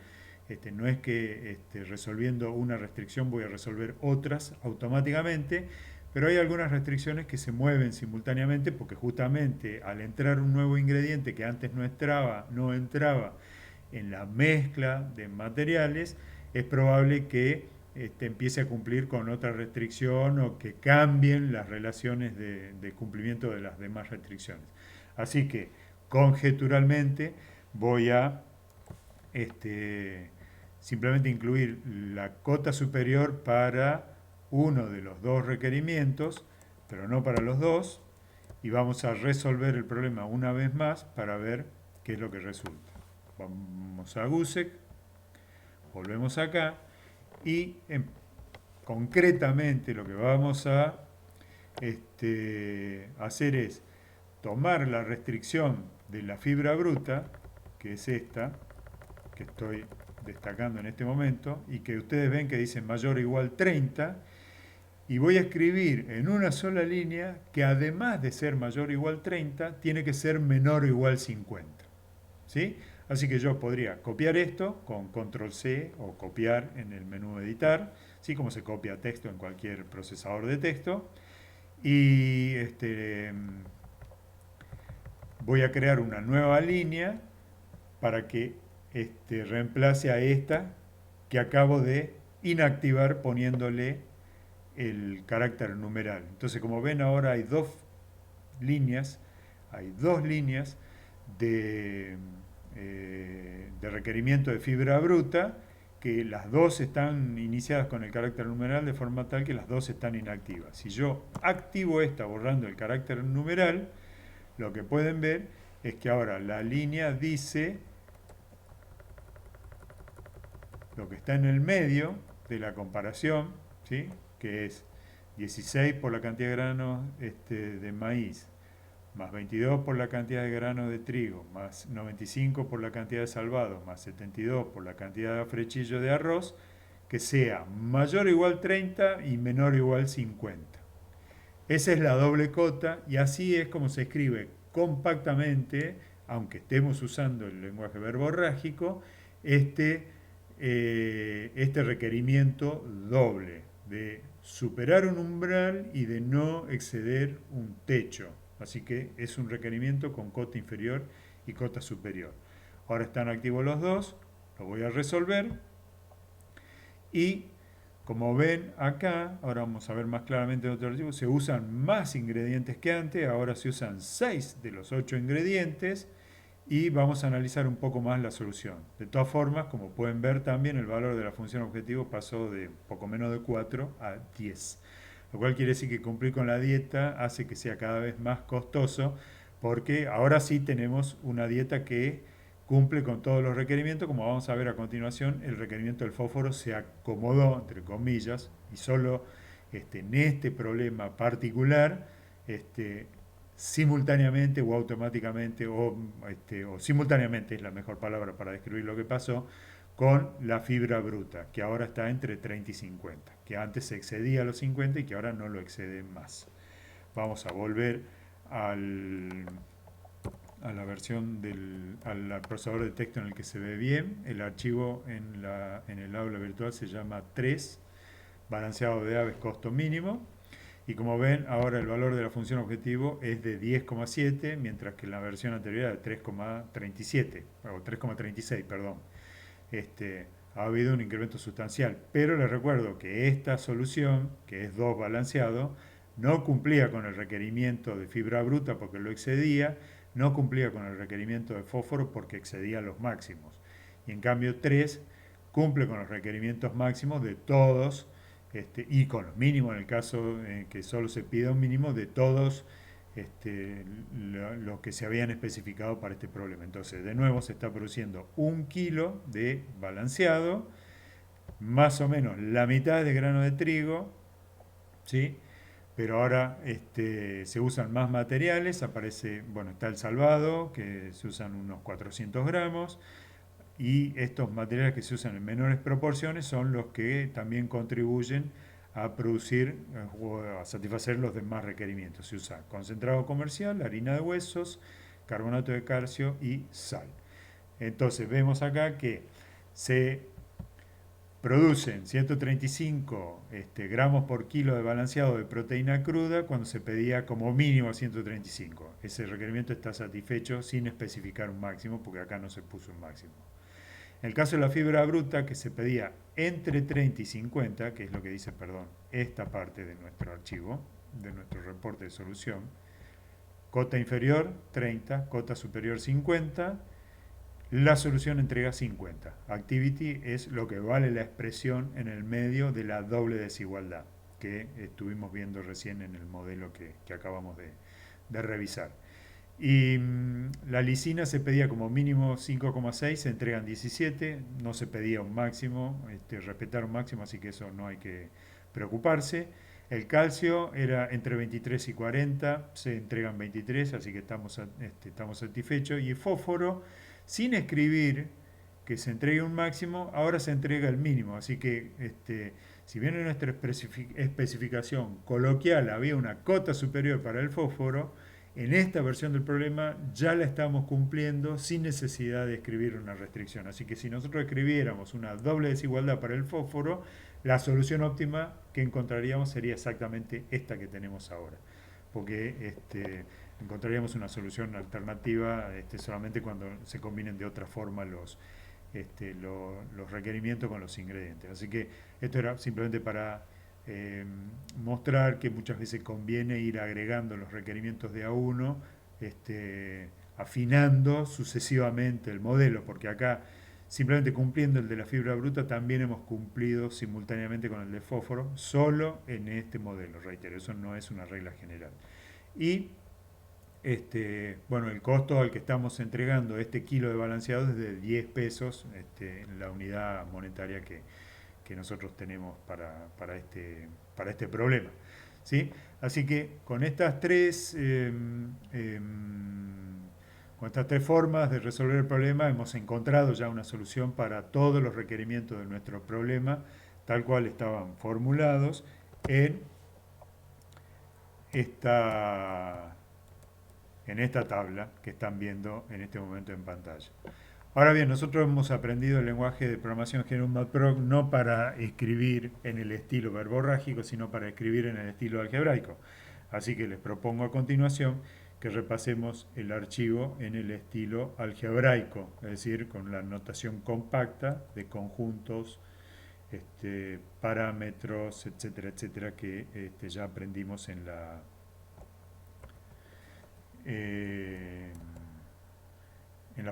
no es que resolviendo una restricción voy a resolver otras automáticamente, pero hay algunas restricciones que se mueven simultáneamente porque justamente al entrar un nuevo ingrediente que antes no entraba en la mezcla de materiales, es probable que empiece a cumplir con otra restricción o que cambien las relaciones de cumplimiento de las demás restricciones. Así que, conjeturalmente, voy a simplemente incluir la cota superior para uno de los dos requerimientos, pero no para los dos, y vamos a resolver el problema una vez más para ver qué es lo que resulta. Vamos a GUSEC, volvemos acá, y concretamente lo que vamos a hacer es tomar la restricción de la fibra bruta, que es esta, que estoy destacando en este momento, y que ustedes ven que dice mayor o igual 30, y voy a escribir en una sola línea que además de ser mayor o igual 30, tiene que ser menor o igual 50. ¿Sí? Así que yo podría copiar esto con control C o copiar en el menú editar, ¿sí? Como se copia texto en cualquier procesador de texto. Y voy a crear una nueva línea para que reemplace a esta que acabo de inactivar poniéndole el carácter numeral. Entonces, como ven, ahora líneas, hay dos líneas de, de requerimiento de fibra bruta, que las dos están iniciadas con el carácter numeral de forma tal que las dos están inactivas. Si yo activo esta borrando el carácter numeral, lo que pueden ver es que ahora la línea dice lo que está en el medio de la comparación, ¿sí? Que es 16 por la cantidad de granos de maíz, más 22 por la cantidad de granos de trigo, más 95 por la cantidad de salvados, más 72 por la cantidad de frechillo de arroz, que sea mayor o igual 30 y menor o igual 50. Esa es la doble cota y así es como se escribe compactamente, aunque estemos usando el lenguaje verborrágico, este, este requerimiento doble de superar un umbral y de no exceder un techo. Así que es un requerimiento con cota inferior y cota superior. Ahora están activos los dos, lo voy a resolver y como ven acá, ahora vamos a ver más claramente en otro archivo, se usan más ingredientes que antes, ahora se usan 6 de los 8 ingredientes y vamos a analizar un poco más la solución. De todas formas, como pueden ver también, el valor de la función objetivo pasó de poco menos de 4 a 10. Lo cual quiere decir que cumplir con la dieta hace que sea cada vez más costoso porque ahora sí tenemos una dieta que cumple con todos los requerimientos. Como vamos a ver a continuación, el requerimiento del fósforo se acomodó, entre comillas, y solo en este problema particular, simultáneamente o automáticamente, o simultáneamente es la mejor palabra para describir lo que pasó, con la fibra bruta, que ahora está entre 30 y 50, que antes se excedía a los 50 y que ahora no lo excede más. Vamos a volver al, a la versión al procesador de texto en el que se ve bien. El archivo en el aula virtual se llama 3, balanceado de aves costo mínimo. Y como ven, ahora el valor de la función objetivo es de 10,7, mientras que en la versión anterior era de 3,37, o 3,36, perdón. Ha habido un incremento sustancial. Pero les recuerdo que esta solución, que es 2 balanceado, no cumplía con el requerimiento de fibra bruta porque lo excedía, no cumplía con el requerimiento de fósforo porque excedía los máximos. Y en cambio 3 cumple con los requerimientos máximos de todos, y con los mínimos en el caso que solo se pida un mínimo de todos los que se habían especificado para este problema. Entonces, de nuevo, se está produciendo 1 kilo de balanceado, más o menos la mitad de grano de trigo, ¿sí? Pero ahora se usan más materiales, aparece, bueno, está el salvado, que se usan unos 400 gramos, y estos materiales que se usan en menores proporciones son los que también contribuyen a producir o a satisfacer los demás requerimientos. Se usa concentrado comercial, harina de huesos, carbonato de calcio y sal. Entonces vemos acá que se producen 135 gramos por kilo de balanceado de proteína cruda cuando se pedía como mínimo 135. Ese requerimiento está satisfecho sin especificar un máximo porque acá no se puso un máximo. En el caso de la fibra bruta, que se pedía entre 30 y 50, que es lo que dice, perdón, esta parte de nuestro archivo, de nuestro reporte de solución, cota inferior 30, cota superior 50, la solución entrega 50. Activity es lo que vale la expresión en el medio de la doble desigualdad que estuvimos viendo recién en el modelo que acabamos de revisar. Y la lisina se pedía como mínimo 5,6, se entregan 17, no se pedía un máximo, respetar un máximo, así que eso no hay que preocuparse. El calcio era entre 23 y 40, se entregan 23, así que estamos satisfechos. Y el fósforo, sin escribir que se entregue un máximo, ahora se entrega el mínimo, así que Si bien en nuestra especificación coloquial había una cota superior para el fósforo, en esta versión del problema ya la estamos cumpliendo sin necesidad de escribir una restricción. Así que si nosotros escribiéramos una doble desigualdad para el fósforo, la solución óptima que encontraríamos sería exactamente esta que tenemos ahora. Porque encontraríamos una solución alternativa solamente cuando se combinen de otra forma los requerimientos con los ingredientes. Así que esto era simplemente para mostrar que muchas veces conviene ir agregando los requerimientos de A1, afinando sucesivamente el modelo, porque acá simplemente cumpliendo el de la fibra bruta también hemos cumplido simultáneamente con el de fósforo, solo en este modelo, reitero, eso no es una regla general. Y bueno, el costo al que estamos entregando este kilo de balanceado es de 10 pesos, la unidad monetaria que nosotros tenemos para este problema. ¿Sí? Así que con estas tres formas de resolver el problema hemos encontrado ya una solución para todos los requerimientos de nuestro problema, tal cual estaban formulados en esta tabla que están viendo en este momento en pantalla. Ahora bien, nosotros hemos aprendido el lenguaje de programación GNU Matprog no para escribir en el estilo verborrágico, sino para escribir en el estilo algebraico. Así que les propongo a continuación que repasemos el archivo en el estilo algebraico, es decir, con la notación compacta de conjuntos, parámetros, etcétera, etcétera, que ya aprendimos en la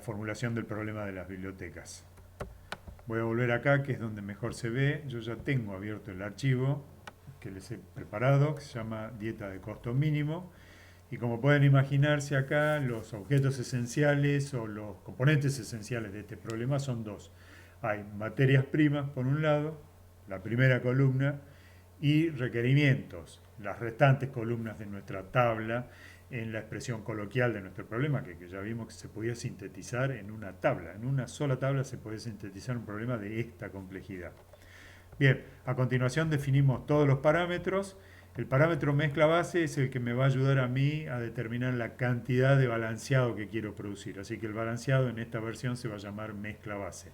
formulación del problema de las bibliotecas. Voy a volver acá, que es donde mejor se ve. Yo ya tengo abierto el archivo que les he preparado, que se llama dieta de costo mínimo. Y como pueden imaginarse acá, los objetos esenciales o los componentes esenciales de este problema son dos. Hay materias primas, por un lado, la primera columna, y requerimientos, las restantes columnas de nuestra tabla, en la expresión coloquial de nuestro problema, que ya vimos que se podía sintetizar en una tabla. En una sola tabla se puede sintetizar un problema de esta complejidad. Bien, a continuación definimos todos los parámetros. El parámetro mezcla base es el que me va a ayudar a mí a determinar la cantidad de balanceado que quiero producir. Así que el balanceado en esta versión se va a llamar mezcla base.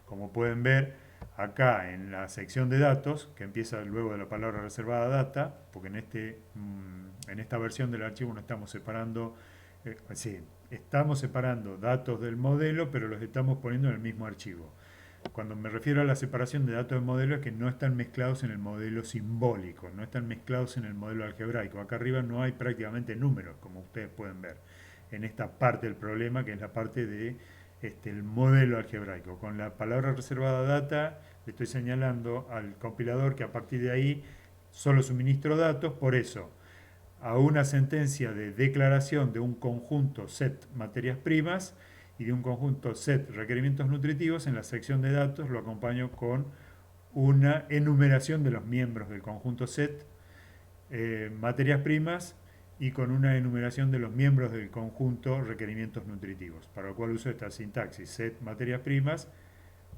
Como pueden ver, acá en la sección de datos, que empieza luego de la palabra reservada data, porque en esta versión del archivo no estamos separando, estamos separando datos del modelo, pero los estamos poniendo en el mismo archivo. Cuando me refiero a la separación de datos del modelo es que no están mezclados en el modelo simbólico, no están mezclados en el modelo algebraico. Acá arriba no hay prácticamente números, como ustedes pueden ver, en esta parte del problema, que es la parte de el modelo algebraico. Con la palabra reservada data le estoy señalando al compilador que a partir de ahí solo suministro datos, por eso a una sentencia de declaración de un conjunto set materias primas y de un conjunto set requerimientos nutritivos, en la sección de datos lo acompaño con una enumeración de los miembros del conjunto set materias primas y con una enumeración de los miembros del conjunto requerimientos nutritivos, para lo cual uso esta sintaxis: set materias primas,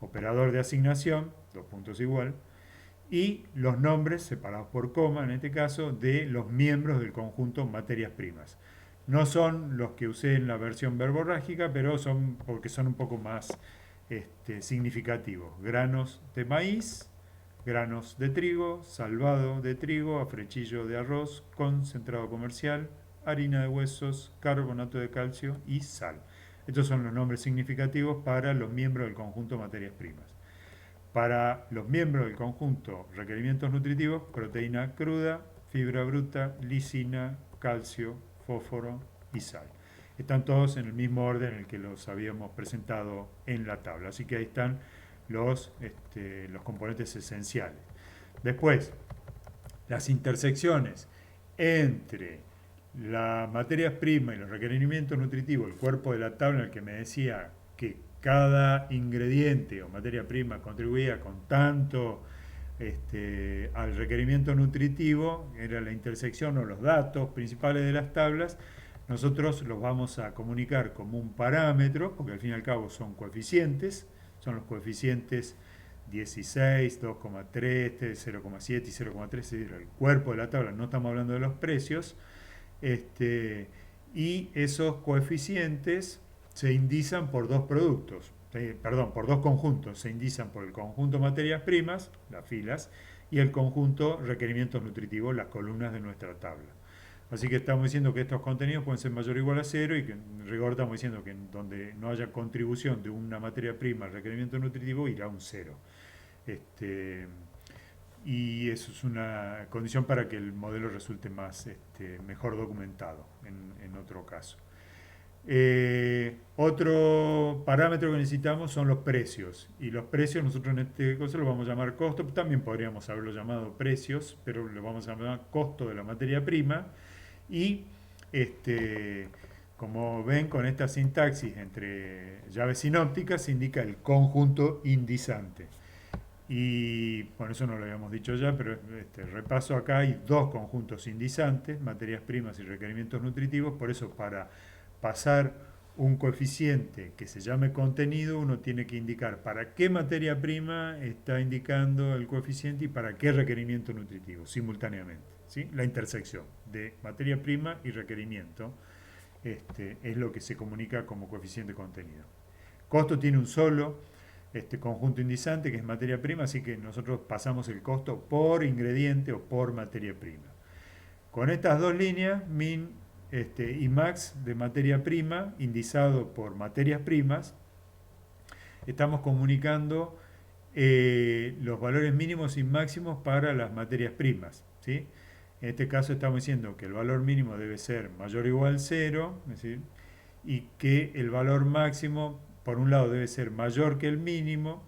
operador de asignación, dos puntos igual, y los nombres separados por coma, en este caso, de los miembros del conjunto materias primas. No son los que usé en la versión verborrágica, pero son porque son un poco más significativos. Granos de maíz, granos de trigo, salvado de trigo, afrechillo de arroz, concentrado comercial, harina de huesos, carbonato de calcio y sal. Estos son los nombres significativos para los miembros del conjunto materias primas. Para los miembros del conjunto requerimientos nutritivos, proteína cruda, fibra bruta, lisina, calcio, fósforo y sal. Están todos en el mismo orden en el que los habíamos presentado en la tabla. Así que ahí están los componentes esenciales. Después, las intersecciones entre la materia prima y los requerimientos nutritivos, el cuerpo de la tabla en el que me decía que cada ingrediente o materia prima contribuía con tanto al requerimiento nutritivo, era la intersección o los datos principales de las tablas. Nosotros los vamos a comunicar como un parámetro, porque al fin y al cabo son coeficientes, son los coeficientes 16, 2,3, 0,7 y 0,3, es decir, el cuerpo de la tabla, no estamos hablando de los precios, y esos coeficientes se indican por dos productos, perdón, por dos conjuntos, se indican por el conjunto materias primas, las filas, y el conjunto requerimientos nutritivos, las columnas de nuestra tabla. Así que estamos diciendo que estos contenidos pueden ser mayor o igual a cero y que en rigor estamos diciendo que en donde no haya contribución de una materia prima al requerimiento nutritivo irá a un cero. Este, y eso es una condición para que el modelo resulte más mejor documentado en otro caso. Otro parámetro que necesitamos son los precios. Y los precios nosotros en este caso lo vamos a llamar costo. También podríamos haberlo llamado precios, pero lo vamos a llamar costo de la materia prima. Y como ven con esta sintaxis entre llaves sinópticas se indica el conjunto indizante. Y bueno, eso no lo habíamos dicho ya, pero repaso acá hay dos conjuntos indizantes, materias primas y requerimientos nutritivos, por eso para pasar un coeficiente que se llame contenido, uno tiene que indicar para qué materia prima está indicando el coeficiente y para qué requerimiento nutritivo, simultáneamente. ¿Sí? La intersección de materia prima y requerimiento es lo que se comunica como coeficiente contenido. Costo tiene un solo conjunto indizante que es materia prima, así que nosotros pasamos el costo por ingrediente o por materia prima. Con estas dos líneas, min y max de materia prima, indizado por materias primas, estamos comunicando los valores mínimos y máximos para las materias primas. ¿Sí? En este caso estamos diciendo que el valor mínimo debe ser mayor o igual a 0, es decir, y que el valor máximo, por un lado, debe ser mayor que el mínimo,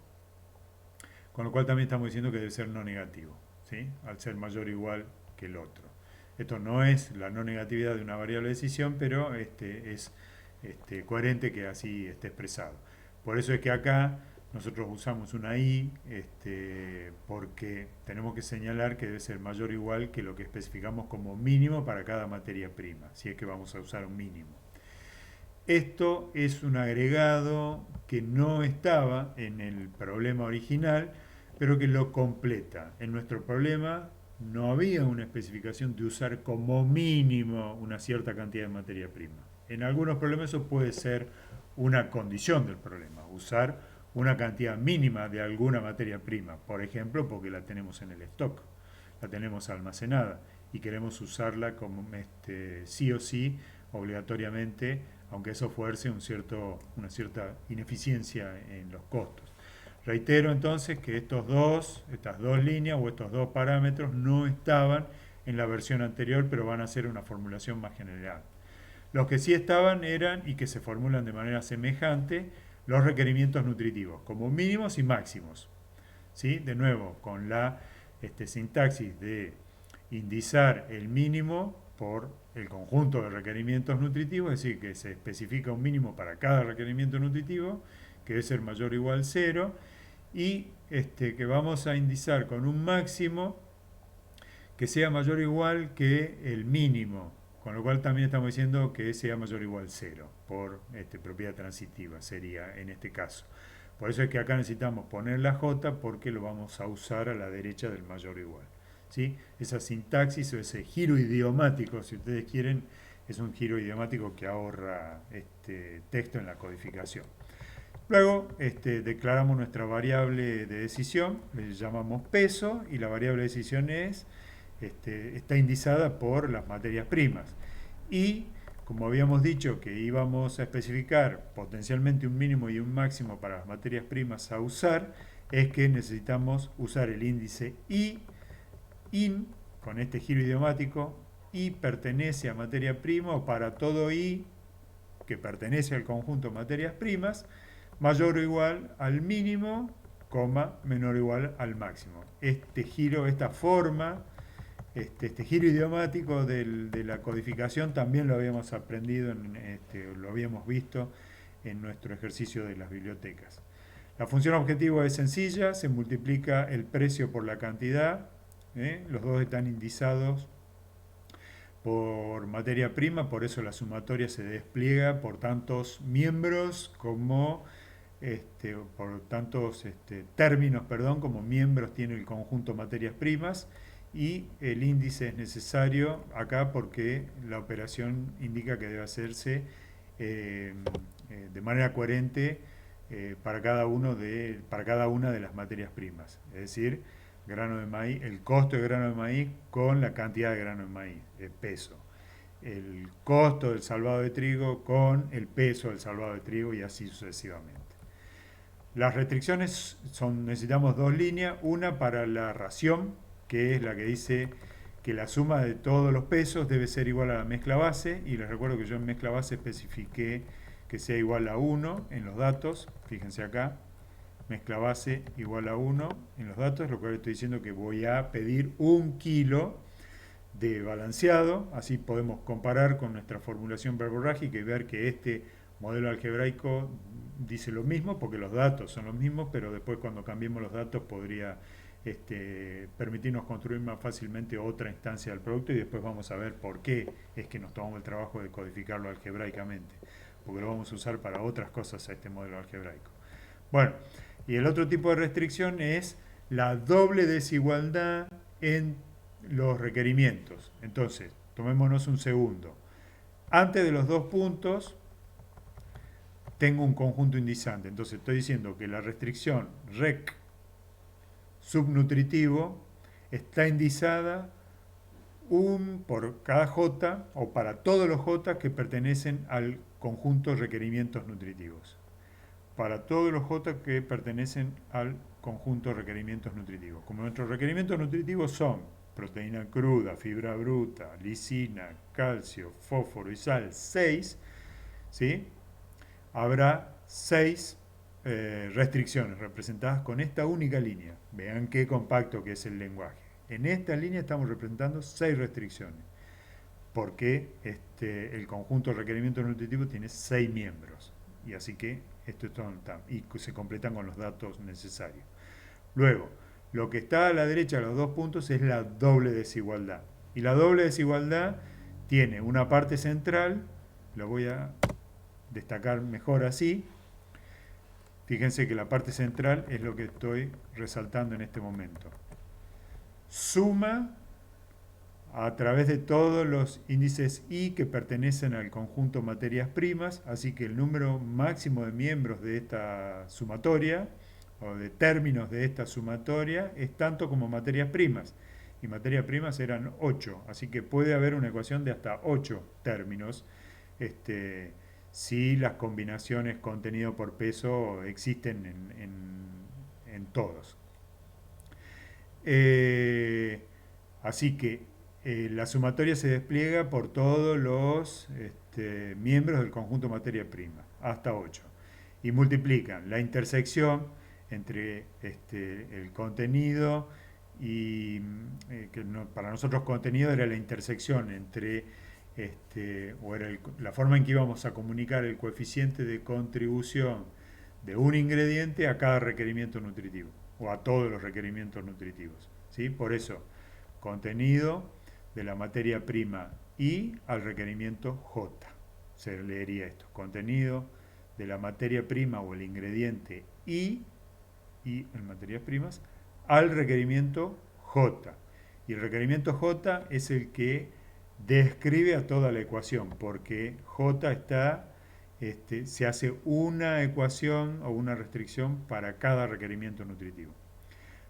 con lo cual también estamos diciendo que debe ser no negativo, ¿sí? Al ser mayor o igual que el otro. Esto no es la no negatividad de una variable de decisión, pero es coherente que así esté expresado. Por eso es que acá nosotros usamos una i, porque tenemos que señalar que debe ser mayor o igual que lo que especificamos como mínimo para cada materia prima, si es que vamos a usar un mínimo. Esto es un agregado que no estaba en el problema original, pero que lo completa. En nuestro problema no había una especificación de usar como mínimo una cierta cantidad de materia prima. En algunos problemas eso puede ser una condición del problema, usar una cantidad mínima de alguna materia prima, por ejemplo, porque la tenemos en el stock, la tenemos almacenada y queremos usarla como sí o sí, obligatoriamente, aunque eso fuerce una cierta ineficiencia en los costos. Reitero entonces que estas dos líneas o estos dos parámetros no estaban en la versión anterior, pero van a ser una formulación más general. Los que sí estaban eran, y que se formulan de manera semejante, los requerimientos nutritivos, como mínimos y máximos. ¿Sí? De nuevo, con la sintaxis de indizar el mínimo por el conjunto de requerimientos nutritivos, es decir, que se especifica un mínimo para cada requerimiento nutritivo, que debe ser mayor o igual a 0, y que vamos a indizar con un máximo que sea mayor o igual que el mínimo, con lo cual también estamos diciendo que sea mayor o igual a 0, por propiedad transitiva sería en este caso. Por eso es que acá necesitamos poner la J porque lo vamos a usar a la derecha del mayor o igual. ¿Sí? Esa sintaxis o ese giro idiomático, si ustedes quieren, es un giro idiomático que ahorra texto en la codificación. Luego declaramos nuestra variable de decisión, le llamamos peso, y la variable de decisión está indizada por las materias primas. Y como habíamos dicho que íbamos a especificar potencialmente un mínimo y un máximo para las materias primas a usar, es que necesitamos usar el índice I, IN, con este giro idiomático, I pertenece a materia prima, o para todo I que pertenece al conjunto de materias primas, mayor o igual al mínimo, menor o igual al máximo. Este giro, esta forma, este giro idiomático de la codificación también lo habíamos aprendido, lo habíamos visto en nuestro ejercicio de las bibliotecas. La función objetivo es sencilla, se multiplica el precio por la cantidad, los dos están indizados por materia prima, por eso la sumatoria se despliega por tantos miembros como por tantos términos, perdón, como miembros tiene el conjunto materias primas, y el índice es necesario acá porque la operación indica que debe hacerse eh, de manera coherente para cada una de las materias primas. Es decir, grano de maíz, el costo de grano de maíz con la cantidad de grano de maíz, el peso. El costo del salvado de trigo con el peso del salvado de trigo y así sucesivamente. Las restricciones necesitamos dos líneas, una para la ración, que es la que dice que la suma de todos los pesos debe ser igual a la mezcla base, y les recuerdo que yo en mezcla base especifiqué que sea igual a 1 en los datos, fíjense acá, mezcla base igual a 1 en los datos, lo cual estoy diciendo que voy a pedir 1 kilo de balanceado, así podemos comparar con nuestra formulación verborrágica y ver que este modelo algebraico dice lo mismo, porque los datos son los mismos, pero después cuando cambiemos los datos podría permitirnos construir más fácilmente otra instancia del producto, y después vamos a ver por qué es que nos tomamos el trabajo de codificarlo algebraicamente, porque lo vamos a usar para otras cosas a este modelo algebraico. Bueno, y el otro tipo de restricción es la doble desigualdad en los requerimientos. Entonces, tomémonos un segundo. Antes de los dos puntos, tengo un conjunto indizante. Entonces, estoy diciendo que la restricción REC subnutritivo está indizada por cada J o para todos los J que pertenecen al conjunto de requerimientos nutritivos. Para todos los J que pertenecen al conjunto de requerimientos nutritivos. Como nuestros requerimientos nutritivos son proteína cruda, fibra bruta, lisina, calcio, fósforo y sal, 6, ¿sí? Habrá 6 restricciones representadas con esta única línea. Vean qué compacto que es el lenguaje. En esta línea estamos representando 6 restricciones, porque el conjunto de requerimientos nutritivos tiene 6 miembros. Y así que esto es todo, y se completan con los datos necesarios. Luego, lo que está a la derecha de los dos puntos es la doble desigualdad. Y la doble desigualdad tiene una parte central, lo voy a destacar mejor así. Fíjense que la parte central es lo que estoy resaltando en este momento. Suma a través de todos los índices I que pertenecen al conjunto materias primas, así que el número máximo de miembros de esta sumatoria, o de términos de esta sumatoria, es tanto como materias primas. Y materias primas eran 8, así que puede haber una ecuación de hasta 8 términos, si las combinaciones contenido por peso existen en todos. Así que la sumatoria se despliega por todos los miembros del conjunto materia prima, hasta 8. Y multiplican la intersección entre el contenido y que para nosotros contenido era la intersección entre o era la forma en que íbamos a comunicar el coeficiente de contribución de un ingrediente a cada requerimiento nutritivo o a todos los requerimientos nutritivos, ¿sí? Por eso, contenido de la materia prima I al requerimiento J. Se leería esto, contenido de la materia prima o el ingrediente I en materias primas al requerimiento J. Y el requerimiento J es el que describe a toda la ecuación, porque J se hace una ecuación o una restricción para cada requerimiento nutritivo.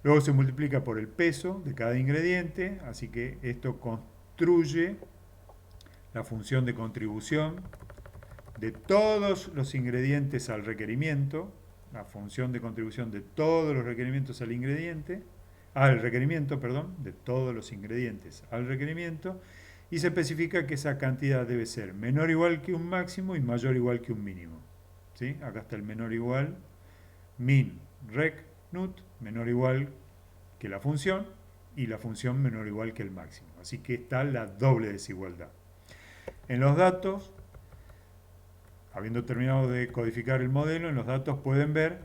Luego se multiplica por el peso de cada ingrediente, así que esto construye la función de contribución de todos los ingredientes al requerimiento, la función de contribución de todos los requerimientos al requerimiento, de todos los ingredientes al requerimiento, y se especifica que esa cantidad debe ser menor o igual que un máximo y mayor o igual que un mínimo. ¿Sí? Acá está el menor o igual, min, rec, nut, menor o igual que la función, y la función menor o igual que el máximo. Así que está la doble desigualdad. En los datos, habiendo terminado de codificar el modelo, en los datos pueden ver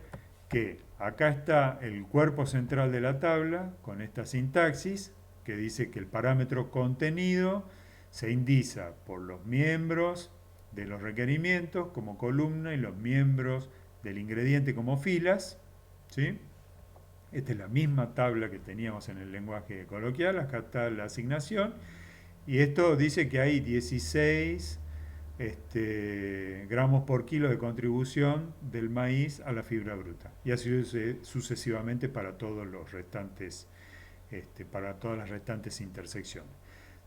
que acá está el cuerpo central de la tabla con esta sintaxis que dice que el parámetro contenido se indiza por los miembros de los requerimientos como columna y los miembros del ingrediente como filas, ¿sí? Esta es la misma tabla que teníamos en el lenguaje coloquial, acá está la asignación, y esto dice que hay 16 gramos por kilo de contribución del maíz a la fibra bruta, y así sucesivamente para todos los restantes, para todas las restantes intersecciones.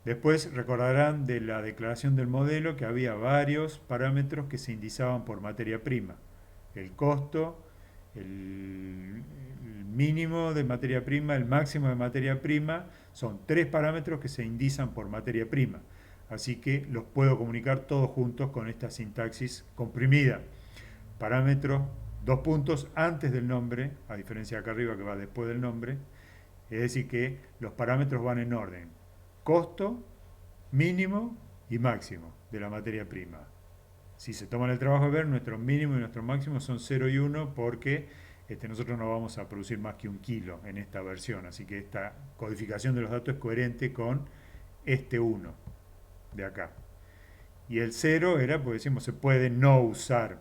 Después recordarán de la declaración del modelo que había varios parámetros que se indizaban por materia prima. El costo, el mínimo de materia prima, el máximo de materia prima, son tres parámetros que se indizan por materia prima. Así que los puedo comunicar todos juntos con esta sintaxis comprimida. Parámetro, dos puntos antes del nombre, a diferencia de acá arriba que va después del nombre. Es decir que los parámetros van en orden. Costo, mínimo y máximo de la materia prima. Si se toman el trabajo de ver, nuestro mínimo y nuestro máximo son 0 y 1 porque nosotros no vamos a producir más que 1 kilo en esta versión. Así que esta codificación de los datos es coherente con este 1 de acá. Y el 0 era, pues decimos, se puede no usar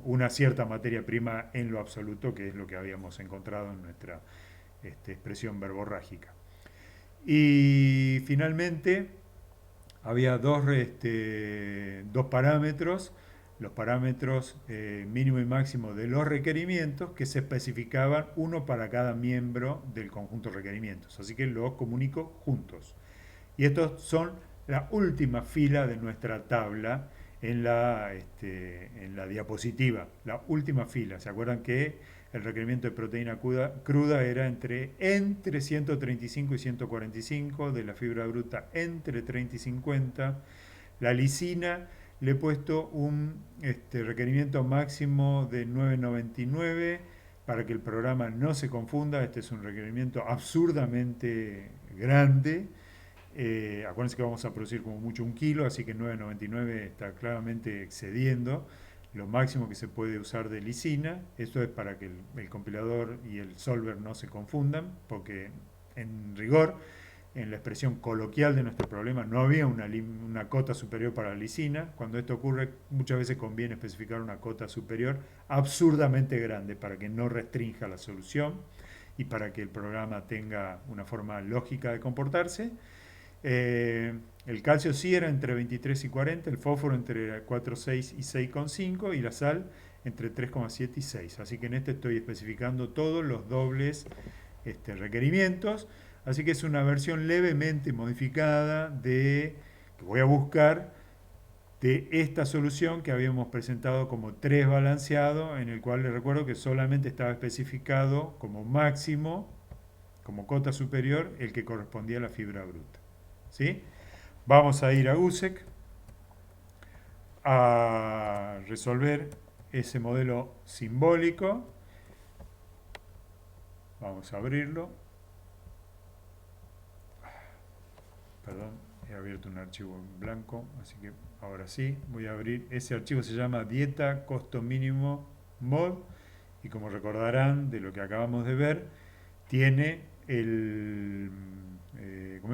una cierta materia prima en lo absoluto, que es lo que habíamos encontrado en nuestra expresión verborrágica. Y finalmente había dos parámetros, los parámetros mínimo y máximo de los requerimientos que se especificaban uno para cada miembro del conjunto de requerimientos. Así que los comunico juntos. Y estos son la última fila de nuestra tabla en la diapositiva. La última fila. ¿Se acuerdan que el requerimiento de proteína cruda era entre 135 y 145, de la fibra bruta entre 30 y 50? La lisina le he puesto un requerimiento máximo de 9,99 para que el programa no se confunda. Este es un requerimiento absurdamente grande. Acuérdense que vamos a producir como mucho 1 kilo, así que 9,99 está claramente excediendo lo máximo que se puede usar de lisina. Esto es para que el compilador y el solver no se confundan, porque en rigor, en la expresión coloquial de nuestro problema, no había una cota superior para la lisina. Cuando esto ocurre, muchas veces conviene especificar una cota superior absurdamente grande para que no restrinja la solución y para que el programa tenga una forma lógica de comportarse. El calcio sí era entre 23 y 40, el fósforo entre 4,6 y 6,5 y la sal entre 3,7 y 6. Así que en este estoy especificando todos los dobles requerimientos. Así que es una versión levemente modificada que voy a buscar de esta solución que habíamos presentado como 3 balanceado, en el cual les recuerdo que solamente estaba especificado como máximo, como cota superior, el que correspondía a la fibra bruta. ¿Sí? Vamos a ir a USEC a resolver ese modelo simbólico. Vamos a abrirlo. Perdón, he abierto un archivo en blanco, así que ahora sí, voy a abrir. Ese archivo se llama dieta costo mínimo mod, y como recordarán de lo que acabamos de ver, tiene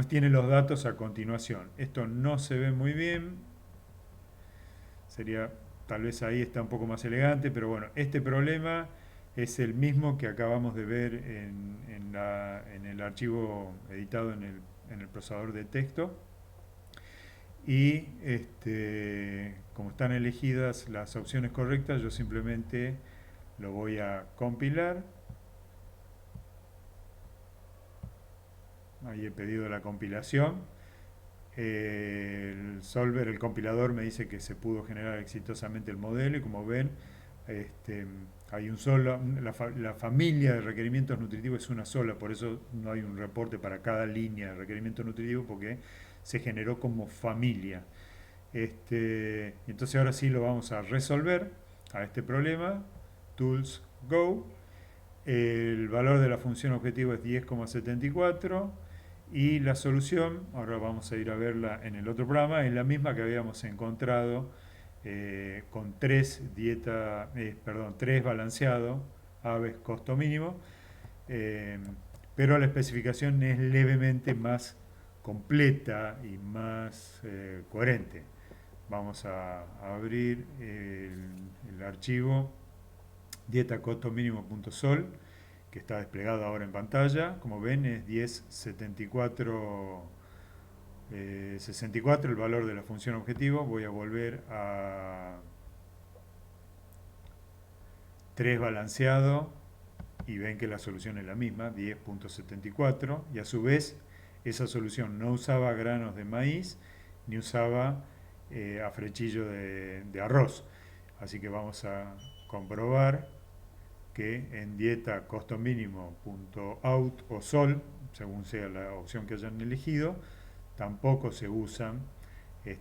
tiene los datos a continuación. Esto no se ve muy bien, sería, tal vez ahí está un poco más elegante, pero bueno, este problema es el mismo que acabamos de ver en el archivo editado en el procesador de texto. Y como están elegidas las opciones correctas, yo simplemente lo voy a compilar. Ahí he pedido la compilación. El solver, el compilador, me dice que se pudo generar exitosamente el modelo, y como ven, hay un solo, la familia de requerimientos nutritivos es una sola, por eso no hay un reporte para cada línea de requerimiento nutritivo, porque se generó como familia. Entonces ahora sí lo vamos a resolver a este problema. Tools, Go. El valor de la función objetivo es 10,74 y la solución, ahora vamos a ir a verla en el otro programa, es la misma que habíamos encontrado con 3 balanceado, aves costo mínimo, pero la especificación es levemente más completa y más coherente. Vamos a abrir el archivo dieta-costo-mínimo.sol, que está desplegado ahora en pantalla. Como ven, es 10,74 64 el valor de la función objetivo. Voy a volver a 3 balanceado y ven que la solución es la misma, 10,74, y a su vez esa solución no usaba granos de maíz ni usaba afrechillo de arroz. Así que vamos a comprobar que en dieta costo mínimo .out o sol, según sea la opción que hayan elegido, tampoco se usan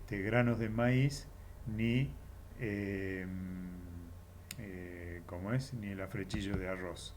granos de maíz ni como es, ni el afrechillo de arroz.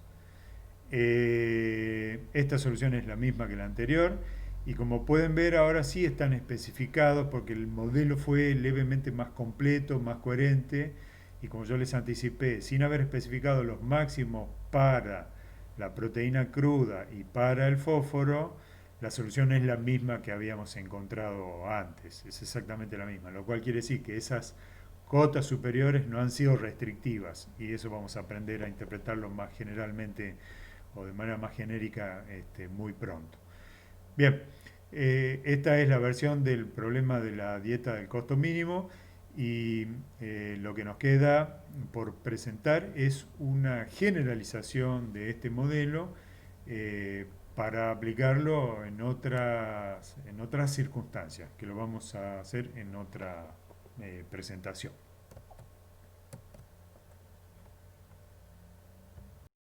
Esta solución es la misma que la anterior y como pueden ver ahora sí están especificados porque el modelo fue levemente más completo, más coherente y como yo les anticipé, sin haber especificado los máximos para la proteína cruda y para el fósforo, la solución es la misma que habíamos encontrado antes, es exactamente la misma, lo cual quiere decir que esas cotas superiores no han sido restrictivas y eso vamos a aprender a interpretarlo más generalmente o de manera más genérica muy pronto. Bien, esta es la versión del problema de la dieta del costo mínimo y lo que nos queda por presentar es una generalización de este modelo para aplicarlo en otras circunstancias, que lo vamos a hacer en otra presentación.